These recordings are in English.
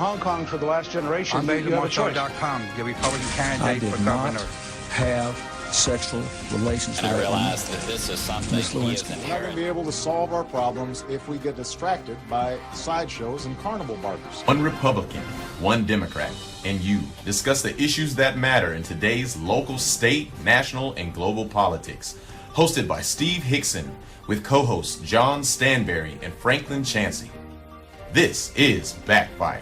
Hong Kong for the last generation. On BetaMocho.com, the Republican candidate for governor. Have sexual relations and I realize that this is something he isn't We're not going to be able to solve our problems if we get distracted by sideshows and carnival barkers. One Republican, one Democrat, and you discuss the issues that matter in today's local, state, national, and global politics. Hosted by Steve Hickson with co-hosts John Stanberry and Franklin Chansey. This is Backfire.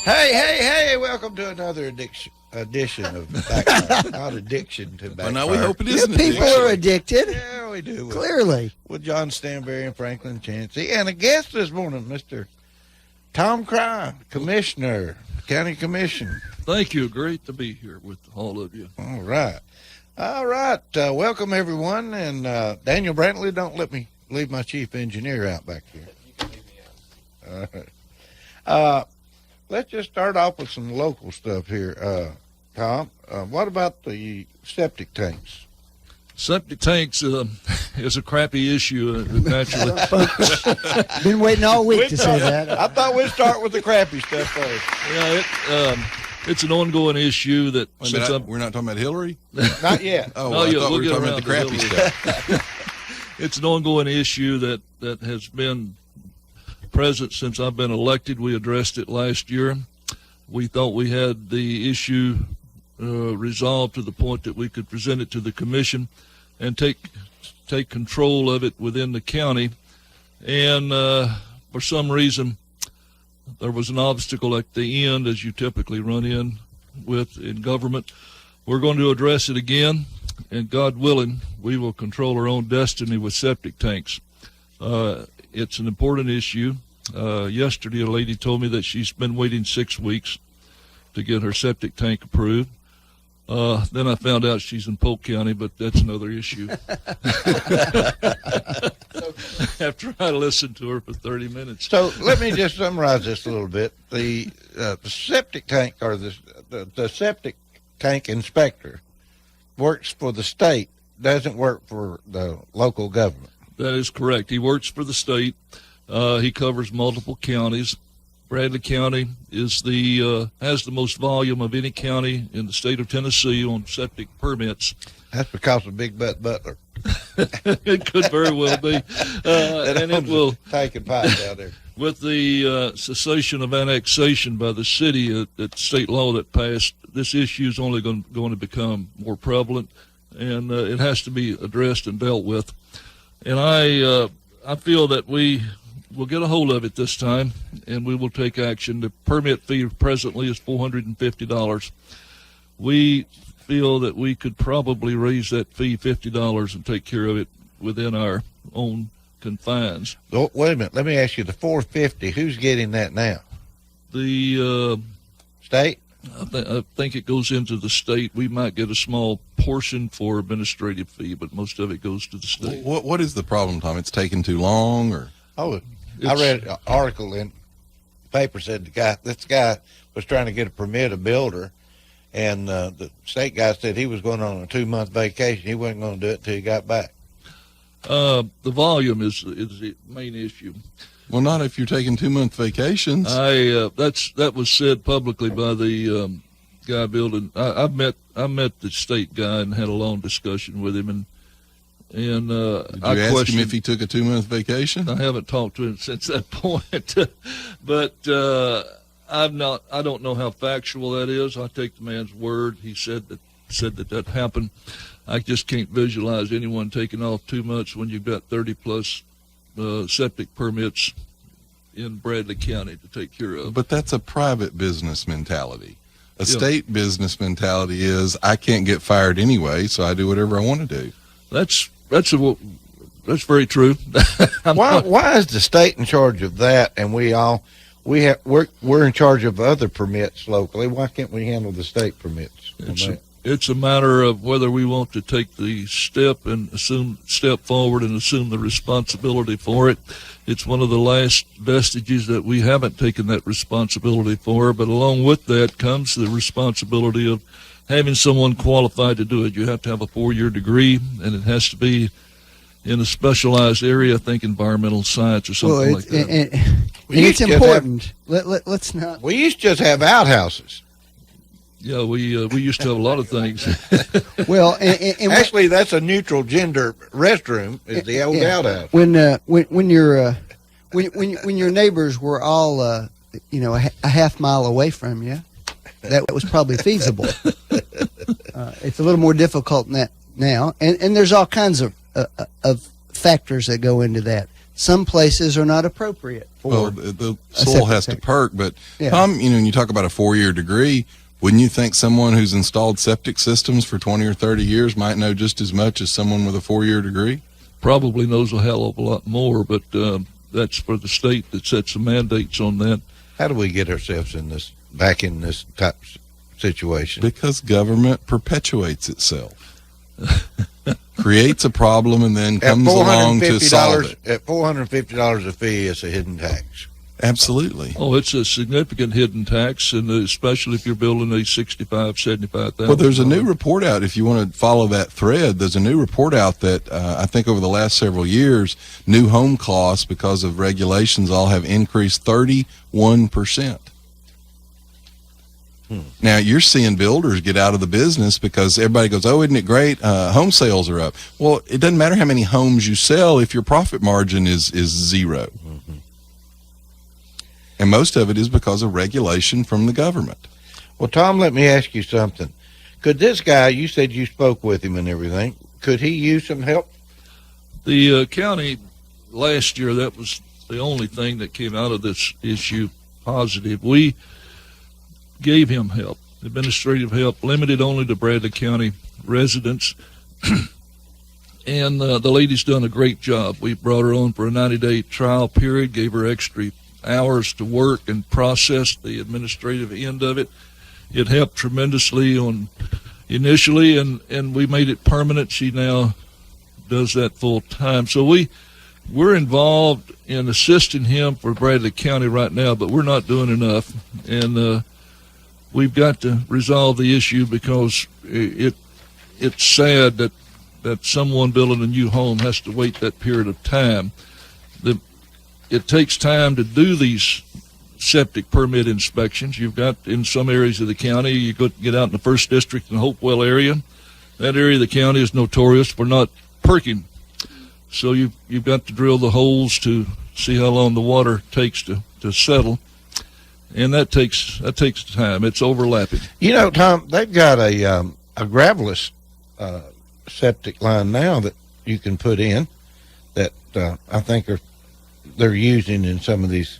Hey, welcome to another edition of Backfire. Not addiction to Backfire. Well, now we hope it isn't People are addicted. Yeah, we do. Clearly. With John Stanberry and Franklin Chansey. And a guest this morning, Mr. Tom Crine, Commissioner, County Commission. Thank you. Great to be here with all of you. All right. Welcome, everyone. And Daniel Brantley, don't let me leave my chief engineer out back here. You can leave me out. All right. Let's just start off with some local stuff here, Tom. What about the septic tanks? Septic tanks is a crappy issue, naturally. Been waiting all week to say that. I thought we'd start with the crappy stuff first. Yeah, it's an ongoing issue that we're not talking about Hillary? Not yet. Oh, well, I thought we were talking about the crappy stuff. It's an ongoing issue that has been present since I've been elected. We addressed it last year. We thought we had the issue resolved to the point that we could present it to the commission and take control of it within the county. And for some reason, there was an obstacle at the end, as you typically run in with in government. We're going to address it again, and God willing, we will control our own destiny with septic tanks. It's an important issue. Yesterday, a lady told me that she's been waiting 6 weeks to get her septic tank approved. Then I found out she's in Polk County, but that's another issue. After I listened to her for 30 minutes. So let me just summarize this a little bit. The septic tank, or the septic tank inspector, works for the state, doesn't work for the local government. That is correct. He works for the state. He covers multiple counties. Bradley County has the most volume of any county in the state of Tennessee on septic permits. That's because of Big Butt Butler. It could very well be. And it will take and pipe down there. With the cessation of annexation by the city, that state law that passed, this issue is only going to become more prevalent, and it has to be addressed and dealt with. And I feel that we will get a hold of it this time, and we will take action. The permit fee presently is $450. We feel that we could probably raise that fee $50 and take care of it within our own confines. Oh, wait a minute. Let me ask you, the $450, who's getting that now? The state? I think it goes into the state. We might get a small portion for administrative fee, but most of it goes to the state. What is the problem, Tom? It's taking too long, or? Oh, I read an article in the paper said this guy was trying to get a permit, a builder, and the state guy said he was going on a 2-month vacation. He wasn't going to do it until he got back. The volume is the main issue. Well, not if you're taking 2-month vacations. That was said publicly by the guy building. I met the state guy and had a long discussion with him, and did you ask him if he took a 2-month vacation? I haven't talked to him since that point, but I don't know how factual that is. I take the man's word. He said that happened. I just can't visualize anyone taking off 2 months when you've got 30 plus septic permits in Bradley County to take care of. But that's a private business mentality. A state business mentality is I can't get fired anyway, so I do whatever I want to do. That's very true. Why is the state in charge of that, and we're in charge of other permits locally? Why can't we handle the state permits? It's a matter of whether we want to take the step forward and assume the responsibility for it. It's one of the last vestiges that we haven't taken that responsibility for, but along with that comes the responsibility of having someone qualified to do it. You have to have a 4-year degree, and it has to be in a specialized area, I think environmental science or something like that. And it's important. Let's not. We used to just have outhouses. Yeah, we used to have a lot of things. Well, and Actually, that's a neutral gender restroom. Is the old outhouse. When your neighbors were all a half mile away from you, that was probably feasible. It's a little more difficult than that now, and there's all kinds of factors that go into that. Some places are not appropriate for. Well, the soil has to perk, but Yeah. Tom, when you talk about a 4-year degree, wouldn't you think someone who's installed septic systems for 20 or 30 years might know just as much as someone with a 4-year degree? Probably knows a hell of a lot more, but that's for the state that sets the mandates on that. How do we get ourselves back in this type of situation? Because government perpetuates itself. Creates a problem and then comes along to solve it. At $450 a fee, it's a hidden tax. Absolutely. Oh, it's a significant hidden tax, and especially if you're building a $75,000-$75,000. Well, there's a new report out. If you want to follow that thread, there's a new report out that I think over the last several years, new home costs because of regulations all have increased 31%. Now, you're seeing builders get out of the business because everybody goes, oh, isn't it great? Home sales are up. Well, it doesn't matter how many homes you sell if your profit margin is zero. And most of it is because of regulation from the government. Well, Tom, let me ask you something. Could this guy, you said you spoke with him and everything, could he use some help? The county last year, that was the only thing that came out of this issue positive. We gave him help, administrative help, limited only to Bradley County residents. And the lady's done a great job. We brought her on for a 90-day trial period, gave her extra hours to work and process the administrative end of it. It helped tremendously initially, and we made it permanent. She now does that full time. So we're involved in assisting him for Bradley County right now, but we're not doing enough. And we've got to resolve the issue because it's sad that someone building a new home has to wait that period of time. It takes time to do these septic permit inspections. You've got in some areas of the county, you get out in the 1st District in the Hopewell area. That area of the county is notorious for not perking. So you've got to drill the holes to see how long the water takes to settle. And that takes time. It's overlapping. You know, Tom, they've got a gravelless septic line now that you can put in that I think they're using in some of these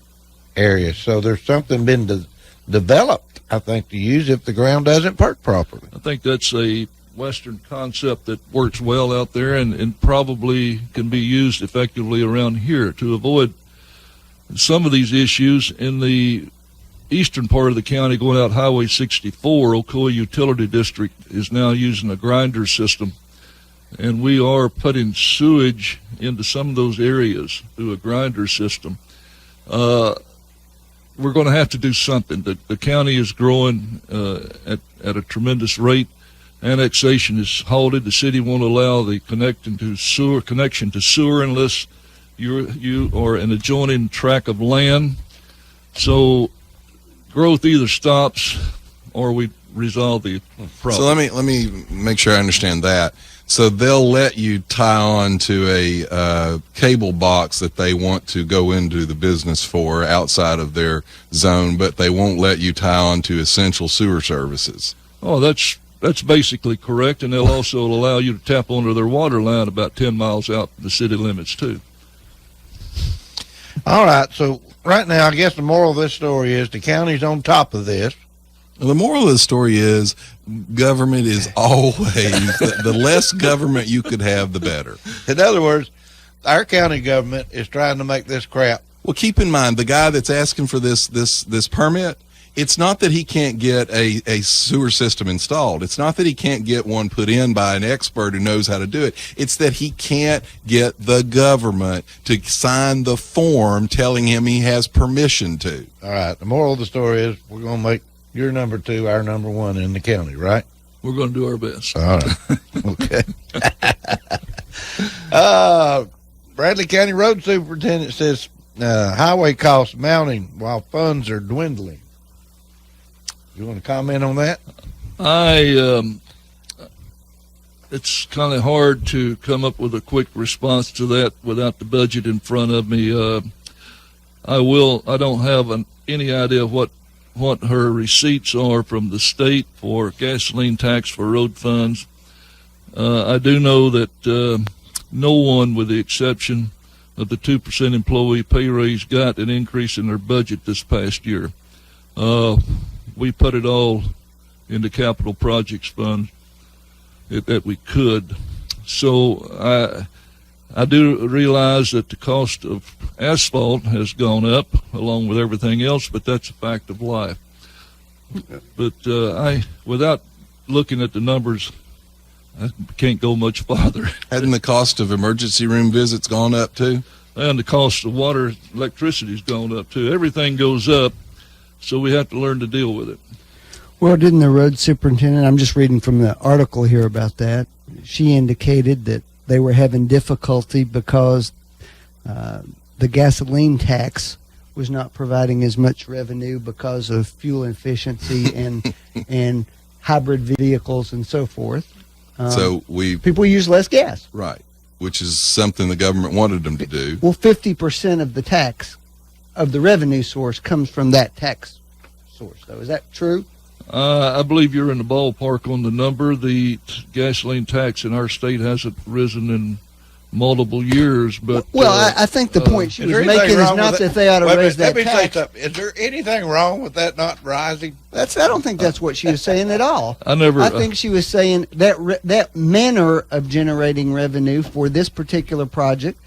areas. So there's something been developed, I think, to use if the ground doesn't perk properly. I think that's a Western concept that works well out there and probably can be used effectively around here to avoid some of these issues. In the eastern part of the county, going out Highway 64, Ocoee Utility District is now using a grinder system, and we are putting sewage into some of those areas through a grinder system. We're going to have to do something. The county is growing at a tremendous rate. Annexation is halted. The city won't allow the connection to sewer unless you are an adjoining tract of land. So growth either stops or we resolve the problem. So let me make sure I understand that. So they'll let you tie on to a cable box that they want to go into the business for outside of their zone, but they won't let you tie on to essential sewer services. Oh, that's basically correct, and they'll also allow you to tap onto their water line about 10 miles out the city limits, too. All right, so right now, I guess the moral of this story is the county's on top of this. The moral of the story is government is always, the less government you could have, the better. In other words, our county government is trying to make this crap. Well, keep in mind, the guy that's asking for this permit, it's not that he can't get a sewer system installed. It's not that he can't get one put in by an expert who knows how to do it. It's that he can't get the government to sign the form telling him he has permission to. All right, the moral of the story is we're going to make your number 2 our number 1 in the county, right? We're going to do our best. All right. Okay. Bradley County Road Superintendent says highway costs mounting while funds are dwindling. You want to comment on that? It's kind of hard to come up with a quick response to that without the budget in front of me. I don't have any idea what her receipts are from the state for gasoline tax for road funds. I do know that no one, with the exception of the 2% employee pay raise, got an increase in their budget this past year. We put it all into capital projects fund that we could. So I do realize that the cost of asphalt has gone up along with everything else, but that's a fact of life. But without looking at the numbers, I can't go much farther. Hadn't the cost of emergency room visits gone up too? And the cost of water, electricity has gone up too. Everything goes up, so we have to learn to deal with it. Well, didn't the road superintendent, I'm just reading from the article here about that, she indicated that they were having difficulty because the gasoline tax was not providing as much revenue because of fuel efficiency and hybrid vehicles and so forth. So people use less gas. Right, which is something the government wanted them to do. Well, 50% of the tax of the revenue source comes from that tax source, though. Is that true? I believe you're in the ballpark on the number. The gasoline tax in our state hasn't risen in multiple years, but I think the point she was making is not that they ought to raise that tax. Let me say something. Is there anything wrong with that not rising? I don't think that's what she was saying at all. I think she was saying that manner of generating revenue for this particular project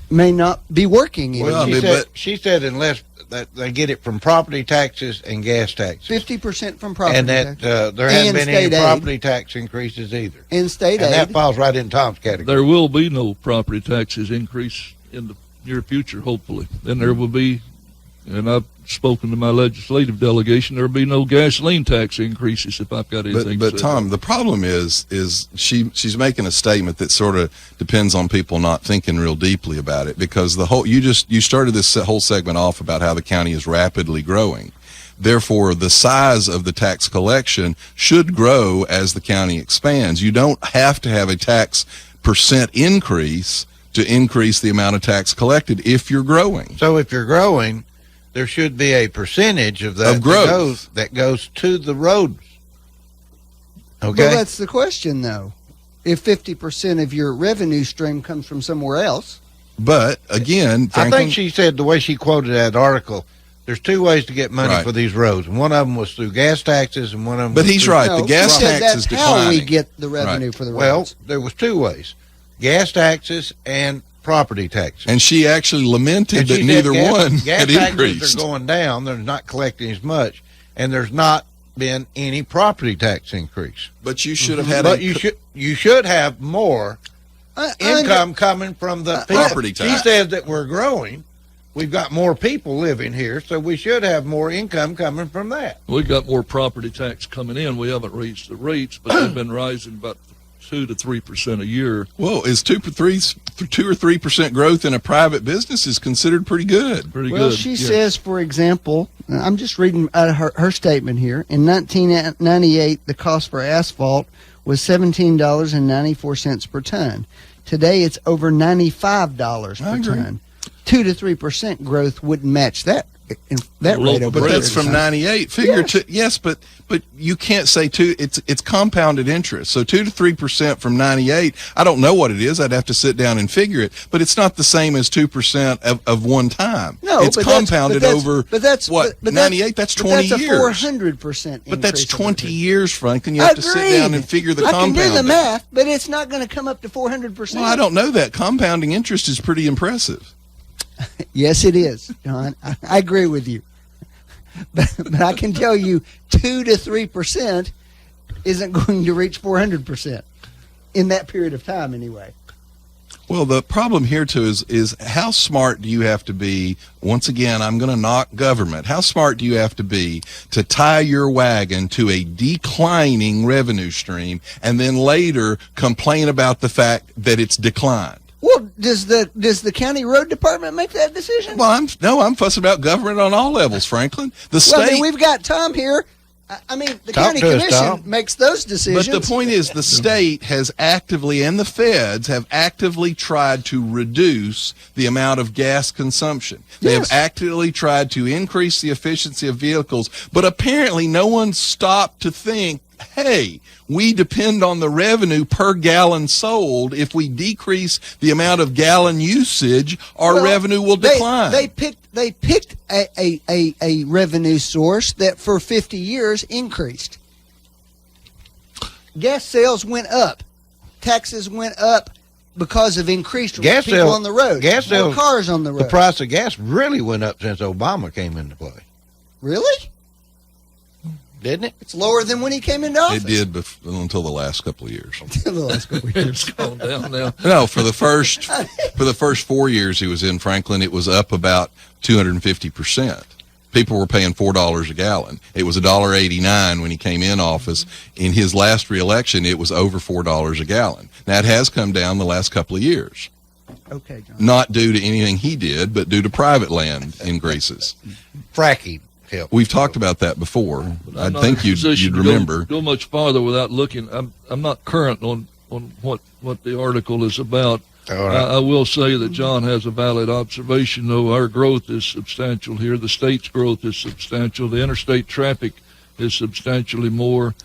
may not be working. Well, she said unless that they get it from property taxes and gas taxes. 50% from property and that taxes. There hasn't been any property tax increases either. And state aid. And that falls right in Tom's category. There will be no property taxes increase in the near future, hopefully. Then there will be, and I've spoken to my legislative delegation, there will be no gasoline tax increases if I've got anything to say. But Tom, the problem is she's making a statement that sort of depends on people not thinking real deeply about it, because you started this whole segment off about how the county is rapidly growing. Therefore, the size of the tax collection should grow as the county expands. You don't have to have a tax percent increase to increase the amount of tax collected if you're growing. So if you're growing, there should be a percentage of that growth that goes to the roads. Okay? Well, that's the question, though. If 50% of your revenue stream comes from somewhere else. But, again, Franklin, I think she said, the way she quoted that article, there's two ways to get money for these roads. And one of them was through gas taxes, and one of them But he's right. The gas tax is declining. How we get the revenue for the roads. Well, there was two ways. Gas taxes and property taxes. And she actually lamented that neither one had increased. Gas taxes are going down. They're not collecting as much. And there's not been any property tax increase. But you should have had you should have more income coming from the property tax. She says that we're growing. We've got more people living here, so we should have more income coming from that. We've got more property tax coming in. We haven't raised the rates, but they've been rising about 2 to 3% a year. Well, is 2 or 3% growth in a private business is considered pretty good? Well, she says, for example, I'm just reading out of her statement here. In 1998, the cost for asphalt was $17.94 per ton. Today, it's over $95 per ton. 2 to 3% growth wouldn't match that. That rate over but that's from 98. Figure yes, but you can't say it's compounded interest. So 2 to 3% from 98. I don't know what it is. I'd have to sit down and figure it. But it's not the same as 2% of one time. No, it's compounded over. But that's what 98. That's 20 years. That's a 400%. But that's 20 years, Franklin. You have to sit down and figure the compounding. I can do the math, but it's not going to come up to 400%. Well, I don't know that. Compounding interest is pretty impressive. Yes, it is, John. I agree with you. But I can tell you 2 to 3% isn't going to reach 400% in that period of time anyway. Well, the problem here, too, is how smart do you have to be? Once again, I'm going to knock government. How smart do you have to be to tie your wagon to a declining revenue stream and then later complain about the fact that it's declined? Well, does the county road department make that decision? Well, I'm fussing about government on all levels, Franklin. The state. Well, I mean, we've got Tom here. I mean, the Talk county to us, commission Tom. makes those decisions. But the point is, the state has actively, and the feds have actively tried to reduce the amount of gas consumption. They Yes. have actively tried to increase the efficiency of vehicles, but apparently no one stopped to think, hey, we depend on the revenue per gallon sold. If we decrease the amount of gallon usage, our Well, revenue will decline. They picked a revenue source that for 50 years increased. Gas sales went up, taxes went up because of increased Gas people sales- on the road, gas more sales- cars on the road. The price of gas really went up since Obama came into play, Really? didn't it? It's lower than when he came into office. It did until the last couple of years. The last couple of years. It's gone down now. No, for the first 4 years he was in Franklin, it was up about 250%. People were paying $4 a gallon. It was $1.89 when he came in office. In his last reelection, it was over $4 a gallon. Now it has come down the last couple of years, Okay, John. not due to anything he did, but due to private land increases. Fracking helped. We've talked about that before. I I'm not think in a position you'd to remember. go much farther without looking. I'm not current on what the article is about. All right. I will say that John has a valid observation, though. Our growth is substantial here. The state's growth is substantial. The interstate traffic is substantially more.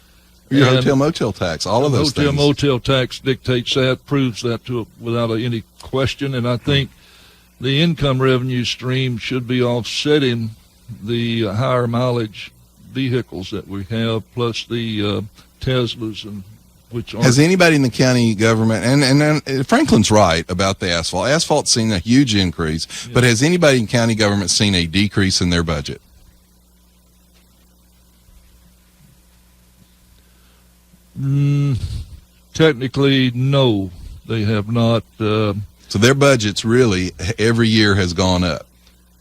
Your And hotel motel tax, all of those hotel things. motel tax dictates that, proves that without any question. And I think the income revenue stream should be offsetting the higher mileage vehicles that we have, plus the Teslas, and which are. Has anybody in the county government, and Franklin's right about the asphalt. Asphalt's seen a huge increase, but has anybody in county government seen a decrease in their budget? Technically, no, they have not So their budget's really every year has gone up.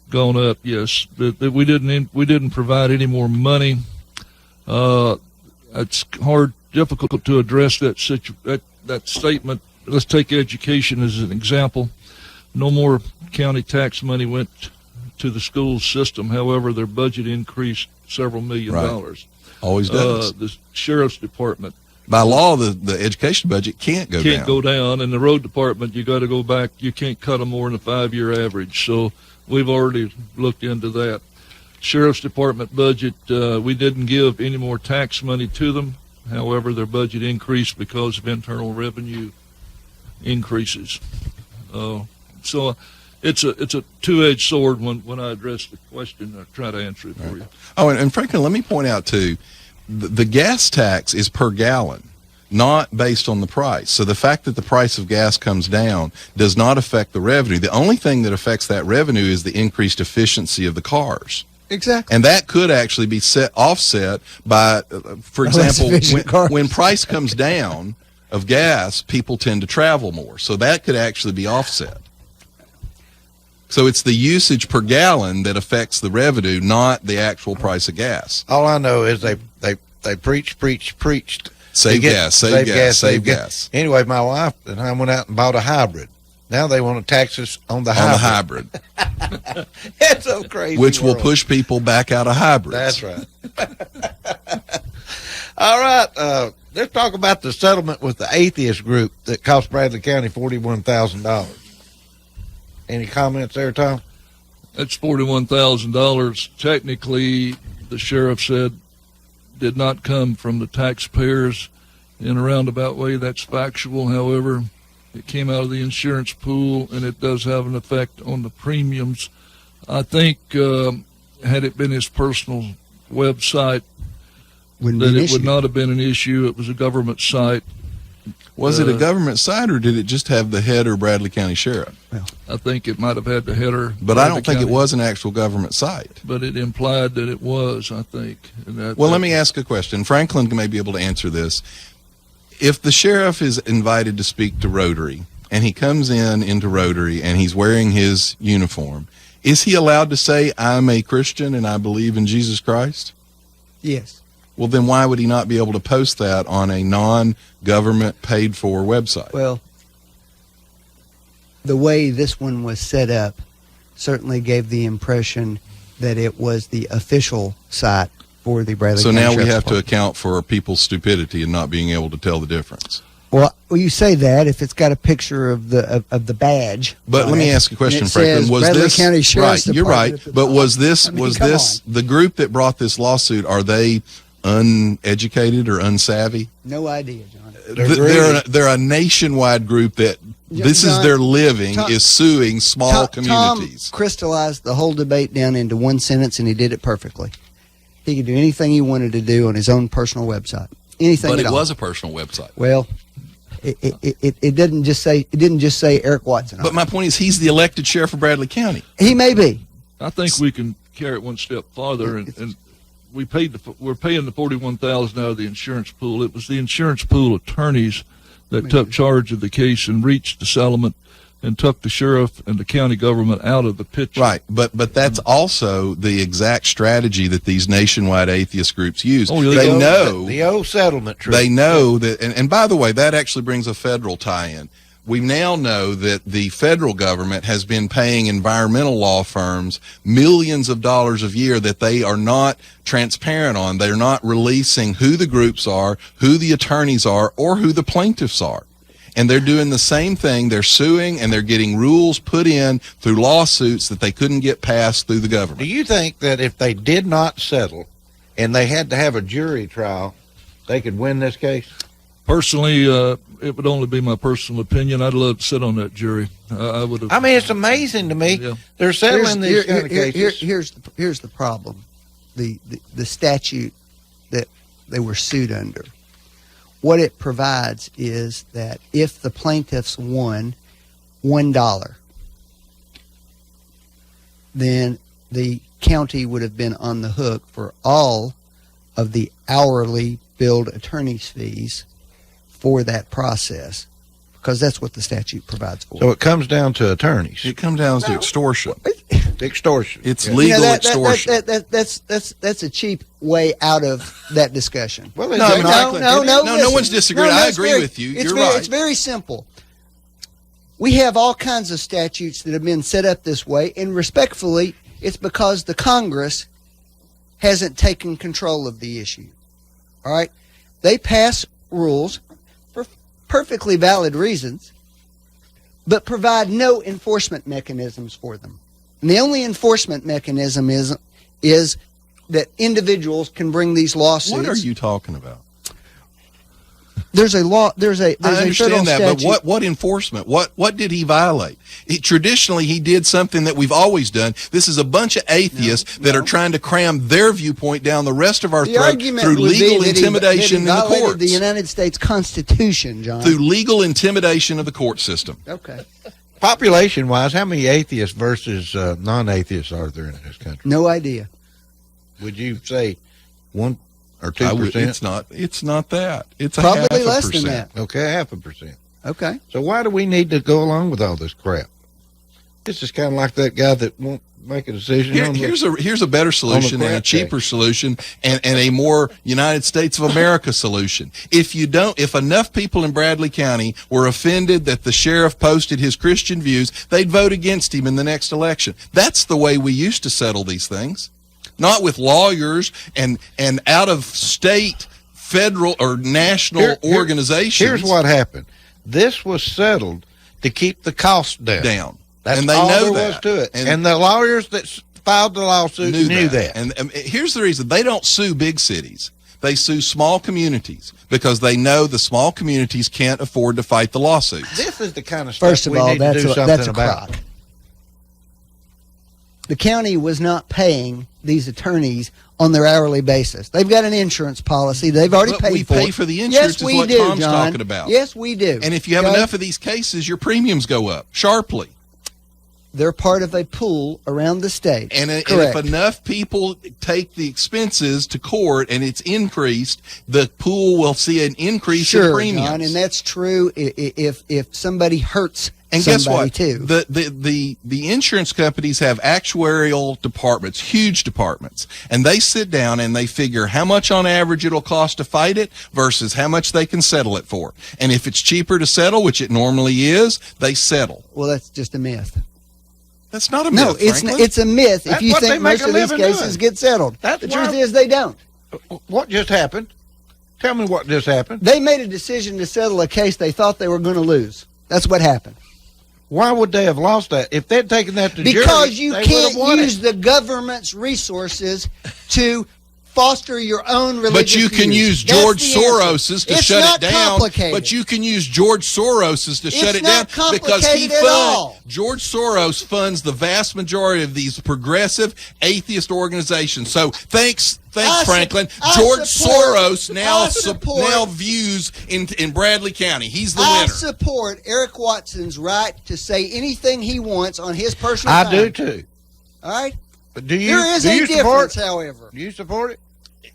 gone up. Yes, but we didn't provide any more money. It's difficult to address that statement. Let's take education as an example. No more county tax money went to the school system. However, their budget increased several $million. Right. Always does. The sheriff's department By law, the education budget can't go can't down. go down, and the road department, you got to go back. You can't cut them more than a 5-year average. So we've already looked into that. Sheriff's department budget, we didn't give any more tax money to them. However, their budget increased because of internal revenue increases. So it's a two-edged sword when I address the question. I try to answer it for you. Oh, and Franklin, let me point out too, the gas tax is per gallon, not based on the price. So the fact that the price of gas comes down does not affect the revenue. The only thing that affects that revenue is the increased efficiency of the cars. Exactly. And that could actually be offset by, for example, efficient cars. when price comes down of gas, people tend to travel more. So that could actually be offset. So it's the usage per gallon that affects the revenue, not the actual price of gas. All I know is they preached. Save They get- gas, save gas, save gas. gas. Anyway, my wife and I went out and bought a hybrid. Now they want to tax us on the On hybrid. the hybrid, It's so crazy. which will world. push people back out of hybrids. That's right. All right. Let's talk about the settlement with the atheist group that cost Bradley County $41,000. Any comments there, Tom? That's $41,000. Technically, the sheriff said did not come from the taxpayers in a roundabout way. That's factual. However, it came out of the insurance pool, and it does have an effect on the premiums. I think had it been his personal website, Wouldn't that be an it would issue. not have been an issue. It was a government site. Was it a government site, or did it just have the header Bradley County Sheriff? I think it might have had the header. But I don't think it County, was an actual government site. But it implied that it was, I think. And Well, let me ask a question. Franklin may be able to answer this. If the sheriff is invited to speak to Rotary, and he comes into Rotary and he's wearing his uniform, is he allowed to say, I'm a Christian and I believe in Jesus Christ? Yes. Well, then why would he not be able to post that on a non-government paid-for website? Well, the way this one was set up certainly gave the impression that it was the official site for the Bradley So County now we Sheriff's have to Department. account for people's stupidity and not being able to tell the difference. Well, you say that if it's got a picture of the badge. But on let me it, ask you a question, and it Franklin. says Was Bradley this County Sheriff's right? You're right. Department at the But top. was this I mean, was come this on. the group that brought this lawsuit? Are they uneducated or unsavvy? No idea, John. They're a nationwide group that this is John, their living Tom- is suing small communities. Tom crystallized the whole debate down into one sentence, and he did it perfectly. He could do anything he wanted to do on his own personal website. Anything But at it all. was a personal website. Well, it didn't just say Eric Watson. But my point is, he's the elected sheriff of Bradley County. He may be. I think we can carry it one step farther, and we're paying the $41,000 out of the insurance pool. It was the insurance pool attorneys that took charge of the case and reached the settlement and took the sheriff and the county government out of the picture. Right, but that's also the exact strategy that these nationwide atheist groups use. Oh, yeah, they know the old settlement truth. They know that, and by the way, that actually brings a federal tie-in. We now know that the federal government has been paying environmental law firms millions of dollars a year that they are not transparent on. They're not releasing who the groups are, who the attorneys are, or who the plaintiffs are. And they're doing the same thing. They're suing, and they're getting rules put in through lawsuits that they couldn't get passed through the government. Do you think that if they did not settle and they had to have a jury trial, they could win this case? Personally, it would only be my personal opinion. I'd love to sit on that jury. I would have. I mean, it's amazing to me. Yeah. They're settling these kind of cases. Here's the problem. The statute that they were sued under. What it provides is that if the plaintiffs won $1, then the county would have been on the hook for all of the hourly billed attorney's fees for that process, because that's what the statute provides for. So it comes down to attorneys. It comes down to extortion. Extortion. It's legal extortion. That's a cheap way out of that discussion. Well, No, Franklin, no, no listen. one's disagreeing. I it's agree very- with you. It's You're very, right. It's very simple. We have all kinds of statutes that have been set up this way, and respectfully, it's because the Congress hasn't taken control of the issue. All right? They pass rules for perfectly valid reasons, but provide no enforcement mechanisms for them. And the only enforcement mechanism is that individuals can bring these lawsuits. What are you talking about? There's a law. There's a I federal understand that, statute. but what enforcement? What did he violate? Traditionally, he did something that we've always done. This is a bunch of atheists that are trying to cram their viewpoint down the rest of our The throat argument through would be legal that intimidation that he in the violated courts. the United States Constitution, John. Through legal intimidation of the court system. Okay. Population-wise, how many atheists versus non-atheists are there in this country? No idea. Would you say 1 or I would- 2%? It's not that. It's a Probably half a less than percent. that. Okay, 0.5%. Okay. So why do we need to go along with all this crap? This is kind of like that guy that won't make a decision. Here's a better solution and a crap cheaper case. solution and a more United States of America solution. If enough people in Bradley County were offended that the sheriff posted his Christian views, they'd vote against him in the next election. That's the way we used to settle these things. Not with lawyers and out of state, federal or national organizations. Here's what happened. This was settled to keep the costs down. That's and they all know there that. was to it. And And the lawyers that filed the lawsuit knew that. And here's the reason. They don't sue big cities. They sue small communities because they know the small communities can't afford to fight the lawsuits. This is the kind of stuff First of we all, need to do something that's a about. crock. The county was not paying these attorneys on their hourly basis. They've got an insurance policy. They've already But paid we for it. pay for the insurance Yes, is we what do, Tom's John. talking about. Yes, we do. And if you have Okay? enough of these cases, your premiums go up sharply. They're part of a pool around the state. And if Correct. enough people take the expenses to court and it's increased, the pool will see an increase in Sure, premiums. John, and that's true if somebody hurts And guess somebody what? too. The insurance companies have actuarial departments, huge departments, and they sit down and they figure how much on average it'll cost to fight it versus how much they can settle it for. And if it's cheaper to settle, which it normally is, they settle. Well, that's just a myth. That's not a myth. No, it's a myth. That's if you what they think make most a of these living cases doing. get settled, That's the why- truth is they don't. What just happened? Tell me what just happened. They made a decision to settle a case they thought they were going to lose. That's what happened. Why would they have lost that? If they'd taken that to jury, Because you they can't would have won use it. the government's resources to foster your own religious But you can views. use That's George the answer. Soros's to It's shut not it down. complicated. But you can use George Soros's to shut it down not because he complicated at all. George Soros funds the vast majority of these progressive atheist organizations. So thanks, Franklin. George Soros now views in Bradley County. He's the I winner. support Eric Watson's right to say anything he wants on his personal I time. do too. All right? But do you? There is do a you difference, support? however. Mm-hmm. Do you support it?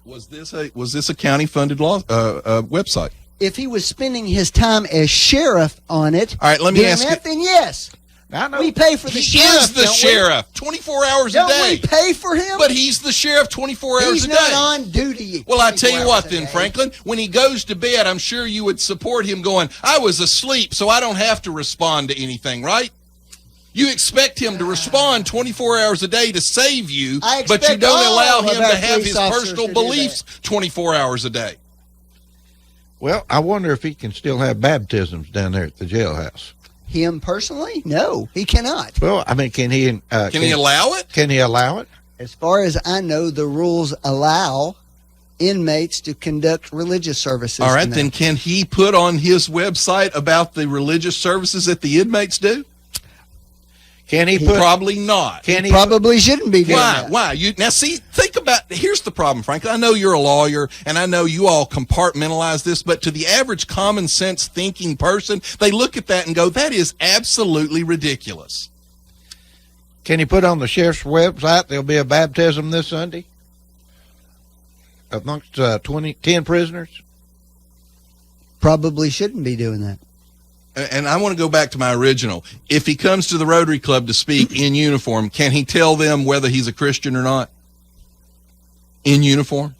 Was this a county funded website? If he was spending his time as sheriff on it, All right, let me doing ask you- that, then yes. I know. We pay for the He sheriff. is the don't we? sheriff, 24 hours Don't a day. we pay for him? But he's the sheriff 24 hours He's a day. not on duty. Well, I tell 24 you what hours a then, day. Franklin, when he goes to bed, I'm sure you would support him going, I was asleep, so I don't have to respond to anything, right? You expect him to respond 24 hours a day to save you, I but you expect don't all allow of him our to have police his officers personal to do beliefs 24 hours a day. Well, I wonder if he can still have baptisms down there at the jailhouse. Him personally? No, he cannot. Well, I mean, can he? Can he allow it? Can he allow it? As far as I know, the rules allow inmates to conduct religious services. All right, now. then can he put on his website about the religious services that the inmates do? Can he put? Probably not. Can he? Probably shouldn't be doing Why? that. Why? You now see. Think about. Here's the problem, Franklin. I know you're a lawyer, and I know you all compartmentalize this, but to the average common sense thinking person, they look at that and go, "That is absolutely ridiculous." Can he put on the sheriff's website? There'll be a baptism this Sunday amongst 10 prisoners. Probably shouldn't be doing that. And I want to go back to my original. If he comes to the Rotary Club to speak in uniform, can he tell them whether he's a Christian or not? In uniform?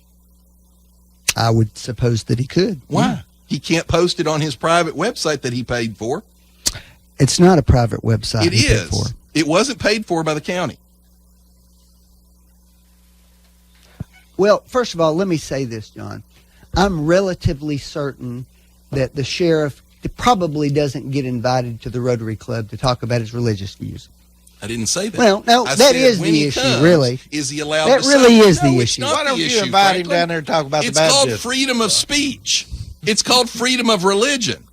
I would suppose that he could. Why? He can't post it on his private website that he paid for. It's not a private website. It he paid is. for. It wasn't paid for by the county. Well, first of all, let me say this, John. I'm relatively certain that the sheriff probably doesn't get invited to the Rotary Club to talk about his religious views. I didn't say that. Well, no, I that said is when the he issue, comes, really. Is he allowed That to really say, is the no, it's issue. not Why don't the you issue, invite him Franklin. down there to talk about It's the baptism? called freedom of speech. It's called freedom of religion.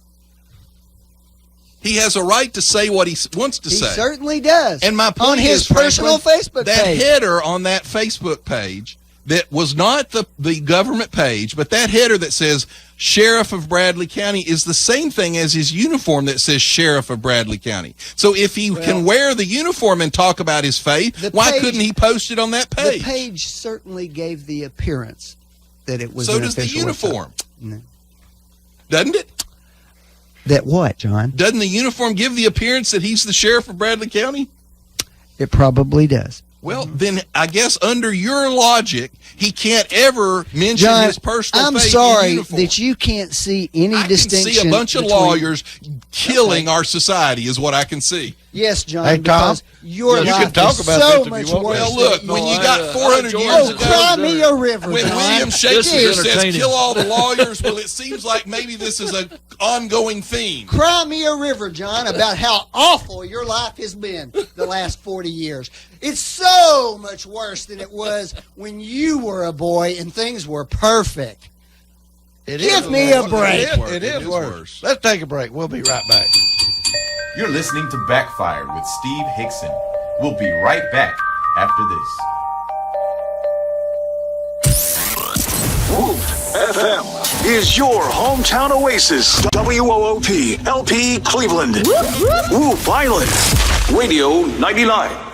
He has a right to say what he wants to He say. certainly does. And my point on his is, Franklin, personal Facebook that page. header on that Facebook page that was not the government page, but that header that says Sheriff of Bradley County is the same thing as his uniform that says Sheriff of Bradley County. So if he can wear the uniform and talk about his faith, why couldn't he post it on that page? The page certainly gave the appearance that it was So an does the official uniform. website. No. Doesn't it? That what, John? Doesn't the uniform give the appearance that he's the Sheriff of Bradley County? It probably does. Well, then I guess under your logic, he can't ever mention John, his personal I'm faith in sorry uniform. that you can't see any I can distinction. see a bunch of between- lawyers killing our society is what I can see. Yes, John, Hey, Tom, because your you life can talk is about so this if you much want. worse. Well, than look, it when you was. got 400 years Oh, ago, cry me a river, when John. William Shakespeare This is says entertaining. kill all the lawyers, well, it seems like maybe this is an ongoing theme. Cry me a river, John, about how awful your life has been the last 40 years. It's so much worse than it was when you were a boy and things were perfect. It Give is me a worse. break. It is worse. Let's take a break. We'll be right back. You're listening to Backfire with Steve Hickson. We'll be right back after this. FM is your hometown oasis. WOOP LP Cleveland. Whoop Island. Radio 99.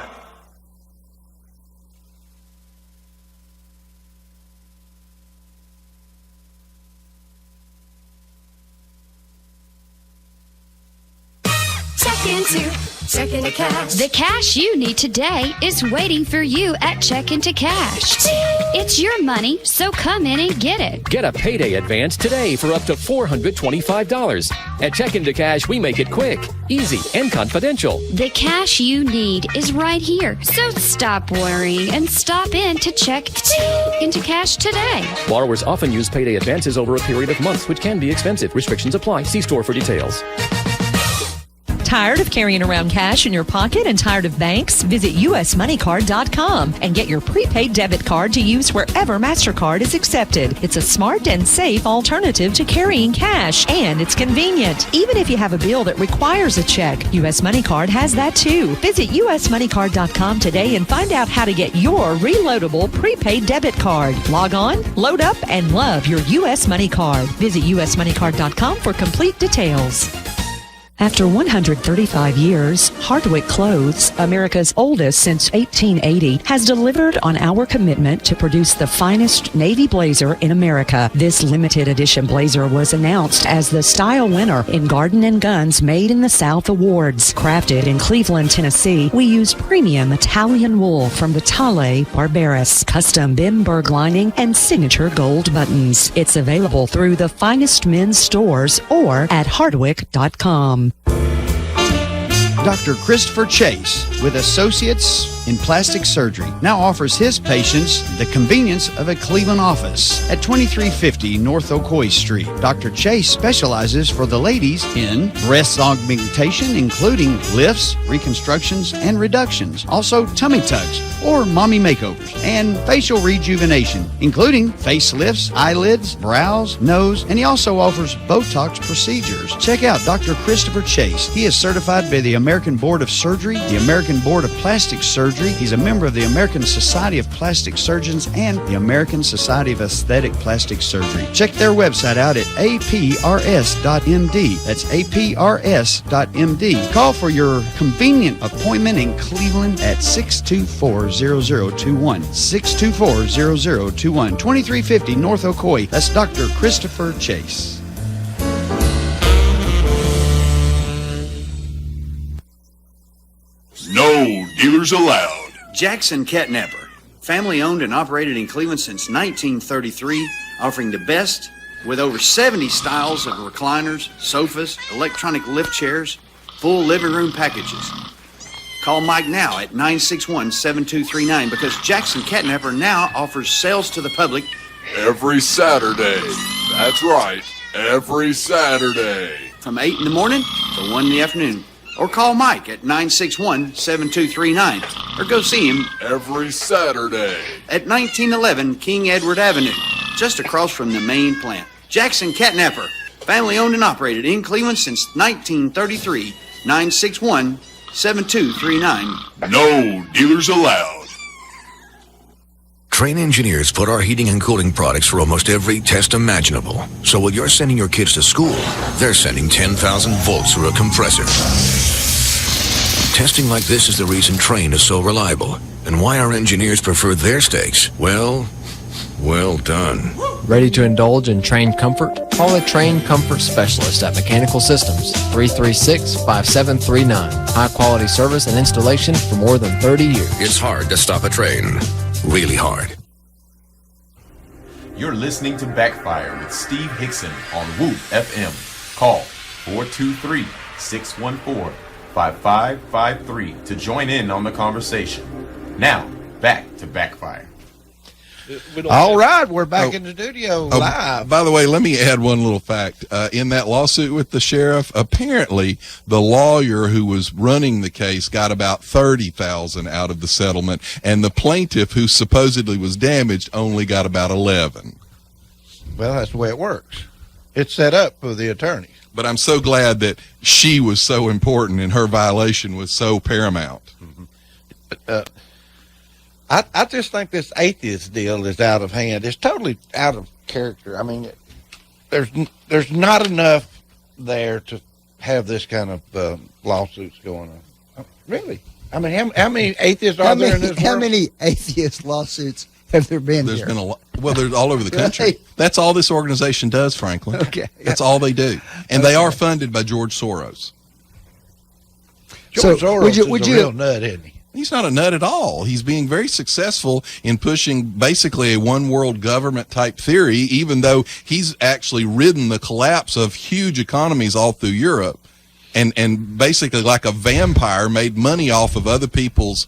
Check Check into cash. The cash you need today is waiting for you at Check Into Cash. It's your money, so come in and get it. Get a payday advance today for up to $425. At Check Into Cash, we make it quick, easy, and confidential. The cash you need is right here, so stop worrying and stop in to Check Into Cash today. Borrowers often use payday advances over a period of months, which can be expensive. Restrictions apply. See store for details. Tired of carrying around cash in your pocket and tired of banks? Visit usmoneycard.com and get your prepaid debit card to use wherever MasterCard is accepted. It's a smart and safe alternative to carrying cash, and it's convenient. Even if you have a bill that requires a check, US Money Card has that too. Visit usmoneycard.com today and find out how to get your reloadable prepaid debit card. Log on, load up, and love your US Money Card. Visit usmoneycard.com for complete details. After 135 years, Hardwick Clothes, America's oldest since 1880, has delivered on our commitment to produce the finest navy blazer in America. This limited edition blazer was announced as the style winner in Garden & Guns Made in the South Awards. Crafted in Cleveland, Tennessee, we use premium Italian wool from the Tale Barbaris, custom Bimberg lining, and signature gold buttons. It's available through the finest men's stores or at hardwick.com. Dr. Christopher Chase, with Associates in Plastic Surgery, now offers his patients the convenience of a Cleveland office at 2350 North Ocoee Street. Dr. Chase specializes for the ladies in breast augmentation, including lifts, reconstructions, and reductions. Also, tummy tucks or mommy makeovers, and facial rejuvenation, including facelifts, eyelids, brows, nose, and he also offers Botox procedures. Check out Dr. Christopher Chase. He is certified by the American Board of Surgery, the American Board of Plastic Surgery. He's a member of the American Society of Plastic Surgeons and the American Society of Aesthetic Plastic Surgery. Check their website out at aprs.md. That's aprs.md. Call for your convenient appointment in Cleveland at 624-0021. 624-0021. 2350 North Ocoee. That's Dr. Christopher Chase. No dealers allowed. Jackson Catnapper, family owned and operated in Cleveland since 1933, offering the best with over 70 styles of recliners, sofas, electronic lift chairs, full living room packages. Call Mike now at 961-7239 because Jackson Catnapper now offers sales to the public Every Saturday. That's right. Every Saturday. from 8 in the morning to 1 in the afternoon. Or call Mike at 961-7239. Or go see him Every Saturday. at 1911 King Edward Avenue, just across from the main plant. Jackson Catnapper, family owned and operated in Cleveland since 1933. 961-7239. No dealers allowed. Train engineers put our heating and cooling products through almost every test imaginable. So while you're sending your kids to school, they're sending 10,000 volts through a compressor. Testing like this is the reason Train is so reliable, and why our engineers prefer their steaks. Well done. Ready to indulge in Train comfort? Call a Train comfort specialist at Mechanical Systems, 336-5739. High-quality service and installation for more than 30 years. It's hard to stop a train. Really hard. You're listening to Backfire with Steve Hickson on Whoop FM. Call 423-614-5553 to join in on the conversation. Now, back to Backfire. All right, we're back in the studio live. By the way, let me add one little fact. In that lawsuit with the sheriff, apparently the lawyer who was running the case got about $30,000 out of the settlement, and the plaintiff, who supposedly was damaged, only got about $11,000. Well, that's the way it works. It's set up for the attorney. But I'm so glad that she was so important and her violation was so paramount. Mm-hmm. I just think this atheist deal is out of hand. It's totally out of character. I mean, there's not enough there to have this kind of lawsuits going on. Really? I mean, how many atheists are there in this world? How many atheist lawsuits have there been There's here? been a lot. Well, they're all over the country. Right. That's all this organization does, Franklin. Okay. That's all they do. And they are funded by George Soros. George Soros is a real nut, isn't he? He's not a nut at all. He's being very successful in pushing basically a one world government type theory, even though he's actually ridden the collapse of huge economies all through Europe. And basically, like a vampire, made money off of other people's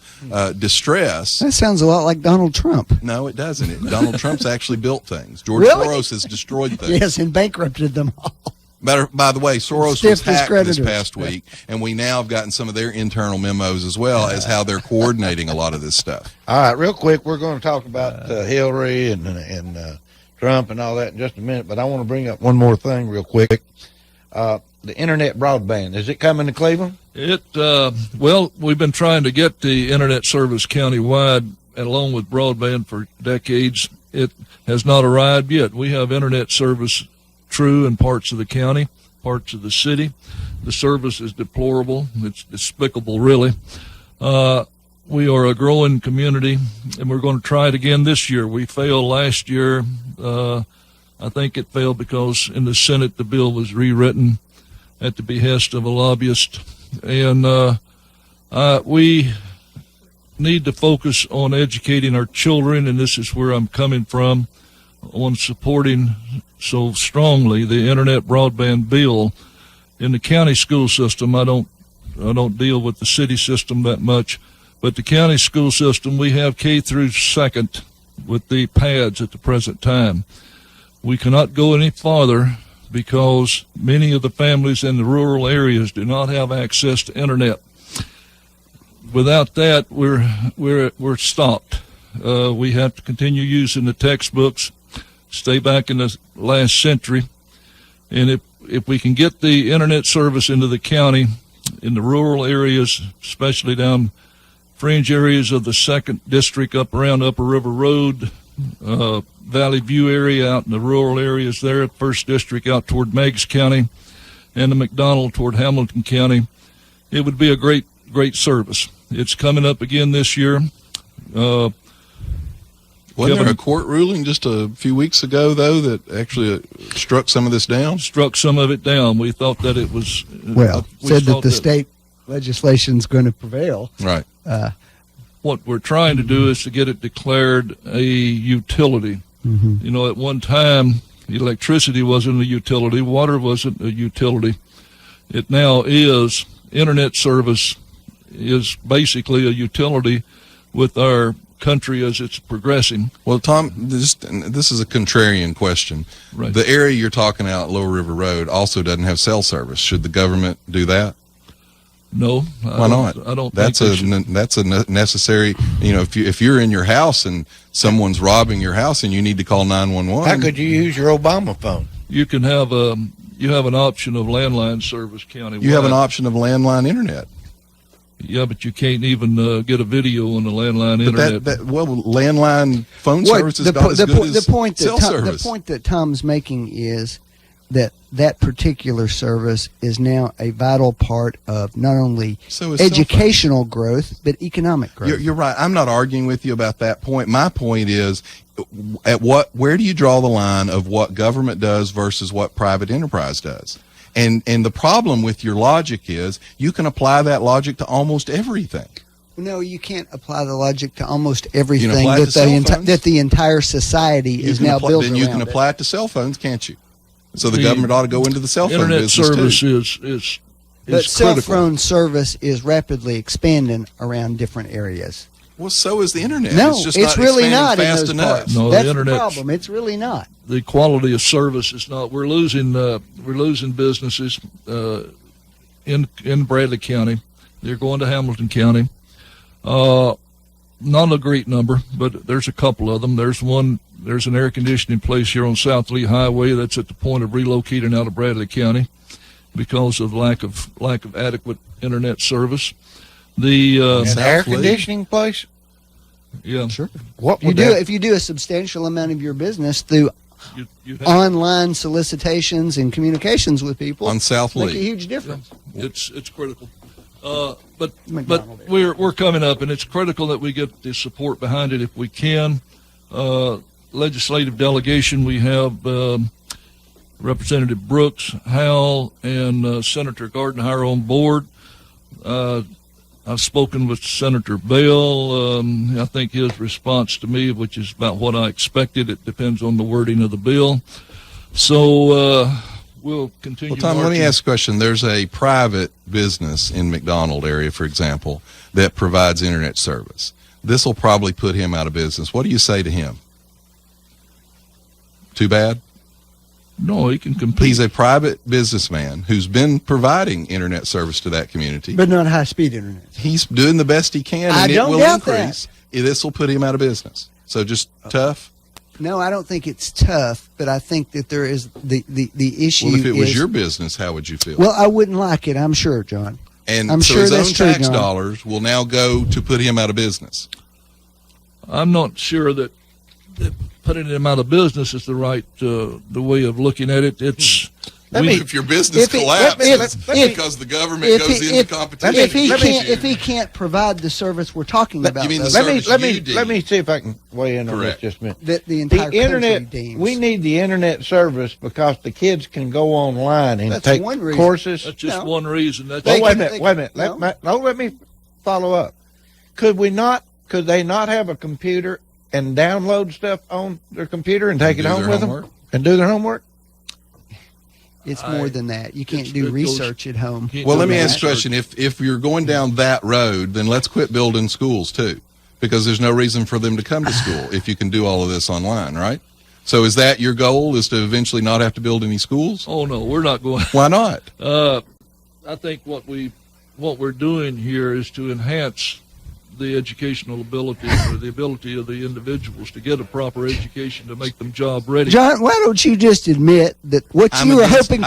distress. That sounds a lot like Donald Trump. No, it doesn't. Donald Trump's actually built things. George Really? Soros has destroyed things. Yes, and bankrupted them all. By the way, Soros Stiff was hacked creditors. this past week, and we now have gotten some of their internal memos as well as how they're coordinating a lot of this stuff. All right, real quick, we're going to talk about Hillary and Trump and all that in just a minute, but I want to bring up one more thing real quick. The internet broadband, is it coming to Cleveland? Well, we've been trying to get the internet service countywide, and along with broadband for decades. It has not arrived yet. We have internet service true in parts of the county, parts of the city. The service is deplorable. It's despicable, really. We are a growing community, and we're going to try it again this year. We failed last year. I think it failed because in the Senate the bill was rewritten at the behest of a lobbyist. And we need to focus on educating our children, and this is where I'm coming from, on supporting so strongly the internet broadband bill. In the county school system, I don't deal with the city system that much, but the county school system, we have K through second with the pads at the present time. We cannot go any farther because many of the families in the rural areas do not have access to internet. Without that, we're stopped. We have to continue using the textbooks, stay back in the last century, and if we can get the internet service into the county, in the rural areas, especially down fringe areas of the 2nd District up around Upper River Road, Valley View area out in the rural areas there, 1st District out toward Meigs County, and the McDonald toward Hamilton County, it would be a great service. It's coming up again this year. Wasn't there a court ruling just a few weeks ago, though, that actually struck some of this down? Struck some of it down. We thought that it was... said that the state legislation is going to prevail. Right. What we're trying to do is to get it declared a utility. Mm-hmm. You know, at one time, electricity wasn't a utility, water wasn't a utility. It now is. Internet service is basically a utility with our country as it's progressing. Well, Tom, this is a contrarian question. Right. The area you're talking about, Lower River Road, also doesn't have cell service. Should the government do that? No. Why not? I don't that's think that's a necessary, you know, if you're in your house and someone's robbing your house and you need to call 911. How could you use your Obama phone? You can have you have an option of landline service countywide. You have an option of landline internet. Yeah, but you can't even get a video on the landline internet. Landline phone service is about as good as cell service. The point that Tom's making is that particular service is now a vital part of not only educational growth, but economic growth. You're right. I'm not arguing with you about that point. My point is, where do you draw the line of what government does versus what private enterprise does? And the problem with your logic is you can apply that logic to almost everything. No, you can't apply the logic to almost everything that the entire society is now built around. Then you can apply it to cell phones, can't you? So the government ought to go into the cell phone internet business service too. is But cell critical. phone service is rapidly expanding around different areas. Well, so is the internet. No, it's just it's not really expanding not in fast those enough. parts. No, That's the internet. the problem. It's really not. The quality of service is not. We're losing businesses in Bradley County. They're going to Hamilton County. Not a great number, but there's a couple of them. There's an air conditioning place here on South Lee Highway that's at the point of relocating out of Bradley County because of lack of adequate internet service. The an air conditioning place? Yeah, sure. What would if you do a substantial amount of your business through online solicitations and communications with people on South Lee, make a huge difference. It's critical. But we're coming up, and it's critical that we get the support behind it if we can. Legislative delegation, we have Representative Brooks, Howell, and Senator Gardenhire on board. I've spoken with Senator Bell. I think his response to me, which is about what I expected, it depends on the wording of the bill. So we'll continue. Well, Tom, let me ask a question. There's a private business in McDonald area, for example, that provides internet service. This will probably put him out of business. What do you say to him? Too bad? No, he can compete. He's a private businessman who's been providing internet service to that community. But not high-speed internet. He's doing the best he can, and it will increase. This will put him out of business. So just tough? No, I don't think it's tough, but I think that there is the issue. Well, if it was your business, how would you feel? Well, I wouldn't like it, I'm sure, John. And I'm so sure his that's own true, tax John. dollars will now go to put him out of business. I'm not sure that putting him out of business is the right the way of looking at it. It's if your business collapses, because the government goes into competition. If he can't provide the service we're talking about, you mean the let service me see if I can weigh in on this just a minute. The entire internet, country deems. we need the internet service because the kids can go online and take one reason. courses. That's just one reason. That's Wait a minute. Let me follow up. Could they not have a computer and download stuff on their computer and take it home with them and do their homework? It's more than that. You can't do research at home. Well, let me ask a question. If you're going down that road, then let's quit building schools too, because there's no reason for them to come to school if you can do all of this online, right? So is that your goal, is to eventually not have to build any schools? Oh, no, we're not going. Why not? I think what we're doing here is to enhance the educational ability or the ability of the individuals to get a proper education to make them job ready. John, why don't you just admit that what you were hoping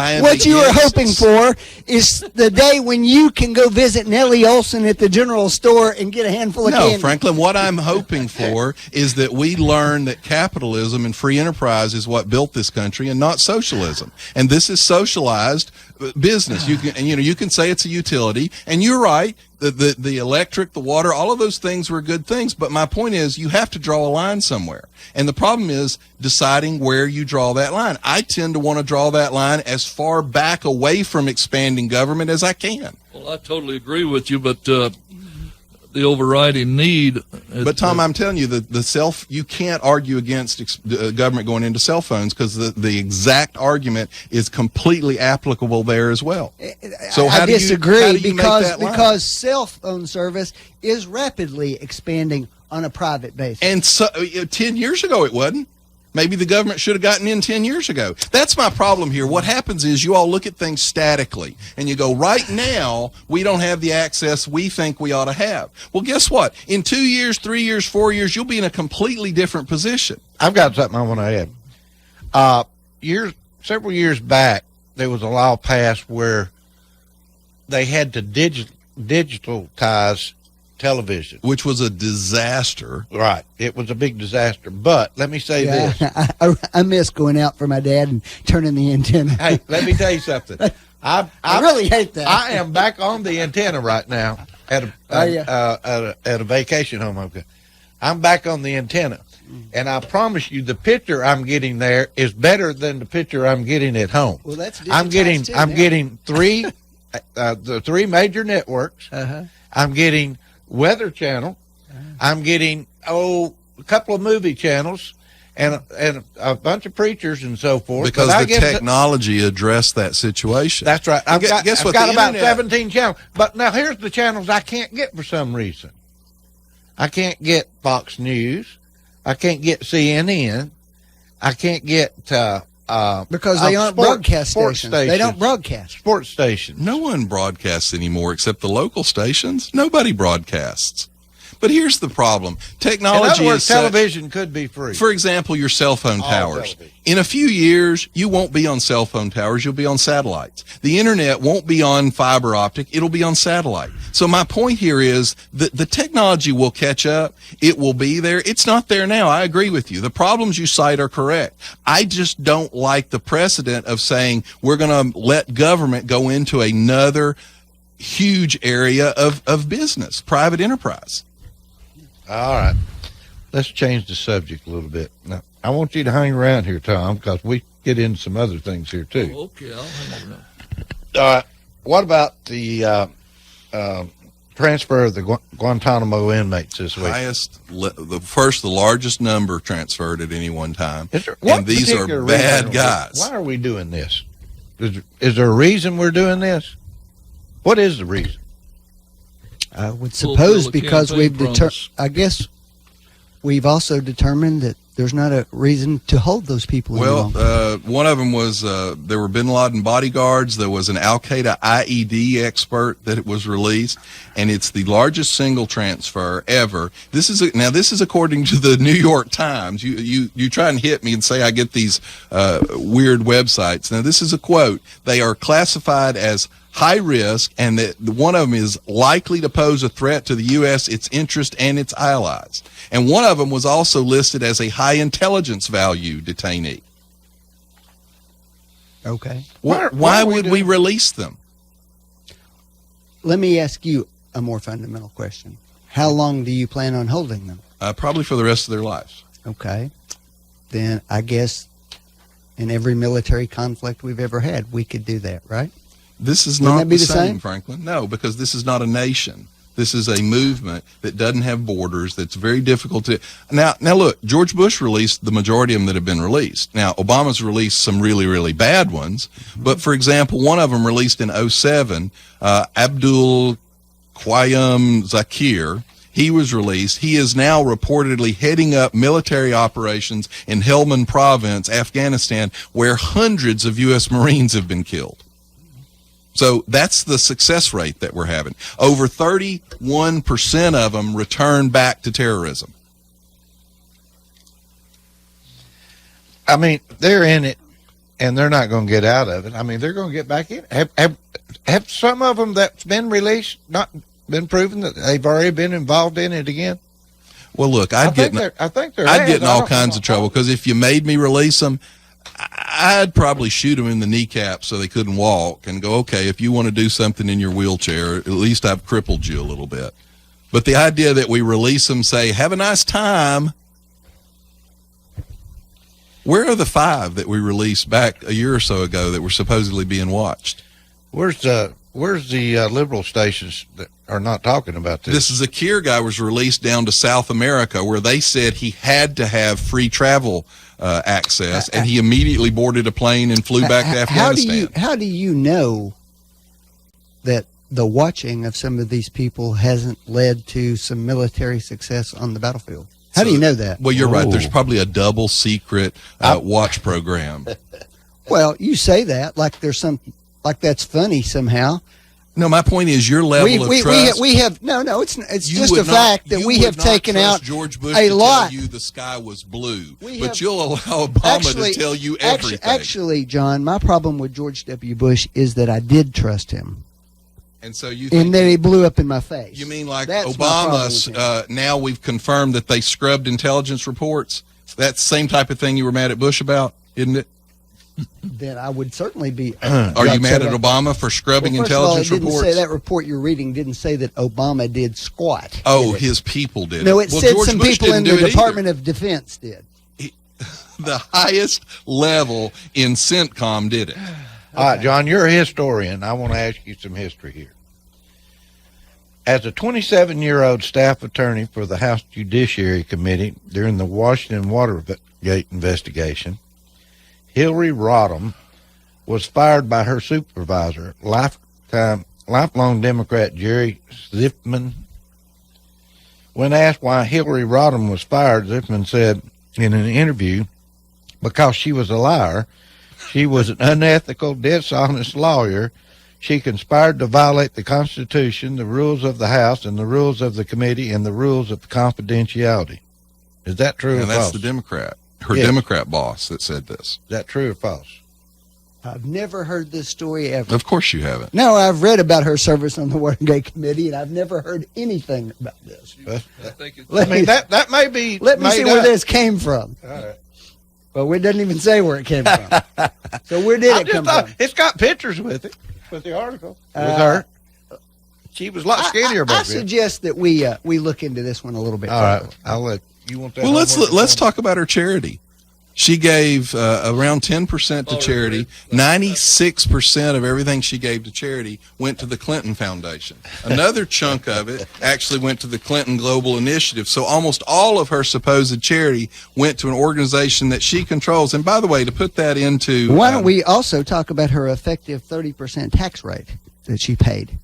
for is the day when you can go visit Nellie Olson at the general store and get a handful of candy? No, Franklin, what I'm hoping for is that we learn that capitalism and free enterprise is what built this country and not socialism. And this is socialized business. You can say it's a utility, and you're right. The electric, the water, all of those things were good things. But my point is, you have to draw a line somewhere. And the problem is deciding where you draw that line. I tend to want to draw that line as far back away from expanding government as I can. Well, I totally agree with you, but the overriding need. But Tom, I'm telling you, you can't argue against government going into cell phones, because the exact argument is completely applicable there as well. So I disagree, because cell phone service is rapidly expanding on a private basis. And so 10 years ago it wasn't. Maybe the government should have gotten in 10 years ago. That's my problem here. What happens is you all look at things statically, and you go, right now, we don't have the access we think we ought to have. Well, guess what? In 2 years, 3 years, 4 years, you'll be in a completely different position. I've got something I want to add. Several years back, there was a law passed where they had to digitize television, which was a disaster. Right, it was a big disaster. But let me say this: I miss going out for my dad and turning the antenna. Hey, let me tell you something. I really hate that. I am back on the antenna right now at a vacation home. I'm back on the antenna, and I promise you, the picture I'm getting there is better than the picture I'm getting at home. Well, that's I'm getting the three major networks. I'm getting Weather Channel. I'm getting a couple of movie channels and a bunch of preachers and so forth. Because the technology addressed that situation. That's right. I've got about internet, 17 channels. But now here's the channels I can't get for some reason. I can't get Fox News. I can't get CNN. I can't get because they aren't broadcast stations. They don't broadcast. Sports stations. No one broadcasts anymore except the local stations. Nobody broadcasts. But here's the problem. Technology In other words, is television could be free. For example, your cell phone towers. In a few years, you won't be on cell phone towers. You'll be on satellites. The internet won't be on fiber optic. It'll be on satellite. So my point here is that the technology will catch up. It will be there. It's not there now. I agree with you. The problems you cite are correct. I just don't like the precedent of saying we're going to let government go into another huge area of business, private enterprise. All right. Let's change the subject a little bit. Now, I want you to hang around here, Tom, because we get into some other things here, too. Okay, I'll hang around. All right. What about the transfer of the Guantanamo inmates this week? The largest number transferred at any one time. And these are bad guys. Why are we doing this? Is there a reason we're doing this? What is the reason? I would suppose because I guess we've also determined that there's not a reason to hold those people any longer. One of them was there were bin Laden bodyguards. There was an Al-Qaeda IED expert that was released, and it's the largest single transfer ever. This is according to the New York Times. You try and hit me and say I get these weird websites. Now, this is a quote. They are classified as high risk, and that one of them is likely to pose a threat to the U.S., its interest, and its allies. And one of them was also listed as a high intelligence value detainee. Okay. Why would we release them? Let me ask you a more fundamental question. How long do you plan on holding them? Probably for the rest of their lives. Okay. Then I guess in every military conflict we've ever had, we could do that, right? This is not the same, Franklin. No, because this is not a nation. This is a movement that doesn't have borders, that's very difficult to... Now look, George Bush released the majority of them that have been released. Now, Obama's released some really, really bad ones. But, for example, one of them released in 2007, Abdul Qayyum Zakir, he was released. He is now reportedly heading up military operations in Helmand Province, Afghanistan, where hundreds of U.S. Marines have been killed. So that's the success rate that we're having. Over 31% of them return back to terrorism. I mean, they're in it, and they're not going to get out of it. I mean, they're going to get back in. Have some of them that's been released not been proven that they've already been involved in it again? Well, look, I'd get in all kinds of trouble, because if you made me release them, I'd probably shoot them in the kneecap so they couldn't walk and go, okay, if you want to do something in your wheelchair, at least I've crippled you a little bit. But the idea that we release them, say, have a nice time. Where are the 5 that we released back a year or so ago that were supposedly being watched? Where's the liberal stations that are not talking about this? This Zakir guy was released down to South America, where they said he had to have free travel access, and he immediately boarded a plane and flew back to Afghanistan. How do you know that the watching of some of these people hasn't led to some military success on the battlefield? How do you know that? Well, you're right. There's probably a double secret watch program. Well, you say that like there's like that's funny somehow. No, my point is your level of trust. We have it's just a fact that we have taken out George Bush a to lot. Tell you the sky was blue, but you'll allow Obama to tell you everything. Actually, John, my problem with George W. Bush is that I did trust him. And so you think that he blew up in my face. You mean like Obama's? Now we've confirmed that they scrubbed intelligence reports. That's the same type of thing you were mad at Bush about, isn't it? Then I would certainly be. Are you mad at Obama for scrubbing intelligence reports? Say that report you're reading didn't say that Obama did squat. Oh, his people did. No, it said some people in the Department of Defense did. The highest level in CENTCOM did it. All right, John, you're a historian. I want to ask you some history here. As a 27-year-old staff attorney for the House Judiciary Committee during the Washington Watergate investigation, Hillary Rodham was fired by her supervisor, lifelong Democrat Jerry Zifman. When asked why Hillary Rodham was fired, Zifman said in an interview, because she was a liar, she was an unethical, dishonest lawyer. She conspired to violate the Constitution, the rules of the House, and the rules of the committee, and the rules of confidentiality. Is that true or false? That's the Democrat. Her Democrat boss that said this. Is that true or false? I've never heard this story ever. Of course you haven't. No, I've read about her service on the Watergate Committee, and I've never heard anything about this. That may be. Let me see where this came from. All right. Well, it doesn't even say where it came from. So where did it come from? It's got pictures with it, with the article. With her. She was a lot skinnier back then. I suggest that we look into this one a little bit. All right. I'll let you want that. Well, let's talk about her charity. She gave around 10% to charity. 96% of everything she gave to charity went to the Clinton Foundation. Another chunk of it actually went to the Clinton Global Initiative. So almost all of her supposed charity went to an organization that she controls. And by the way, to put that into... Why don't we also talk about her effective 30% tax rate that she paid?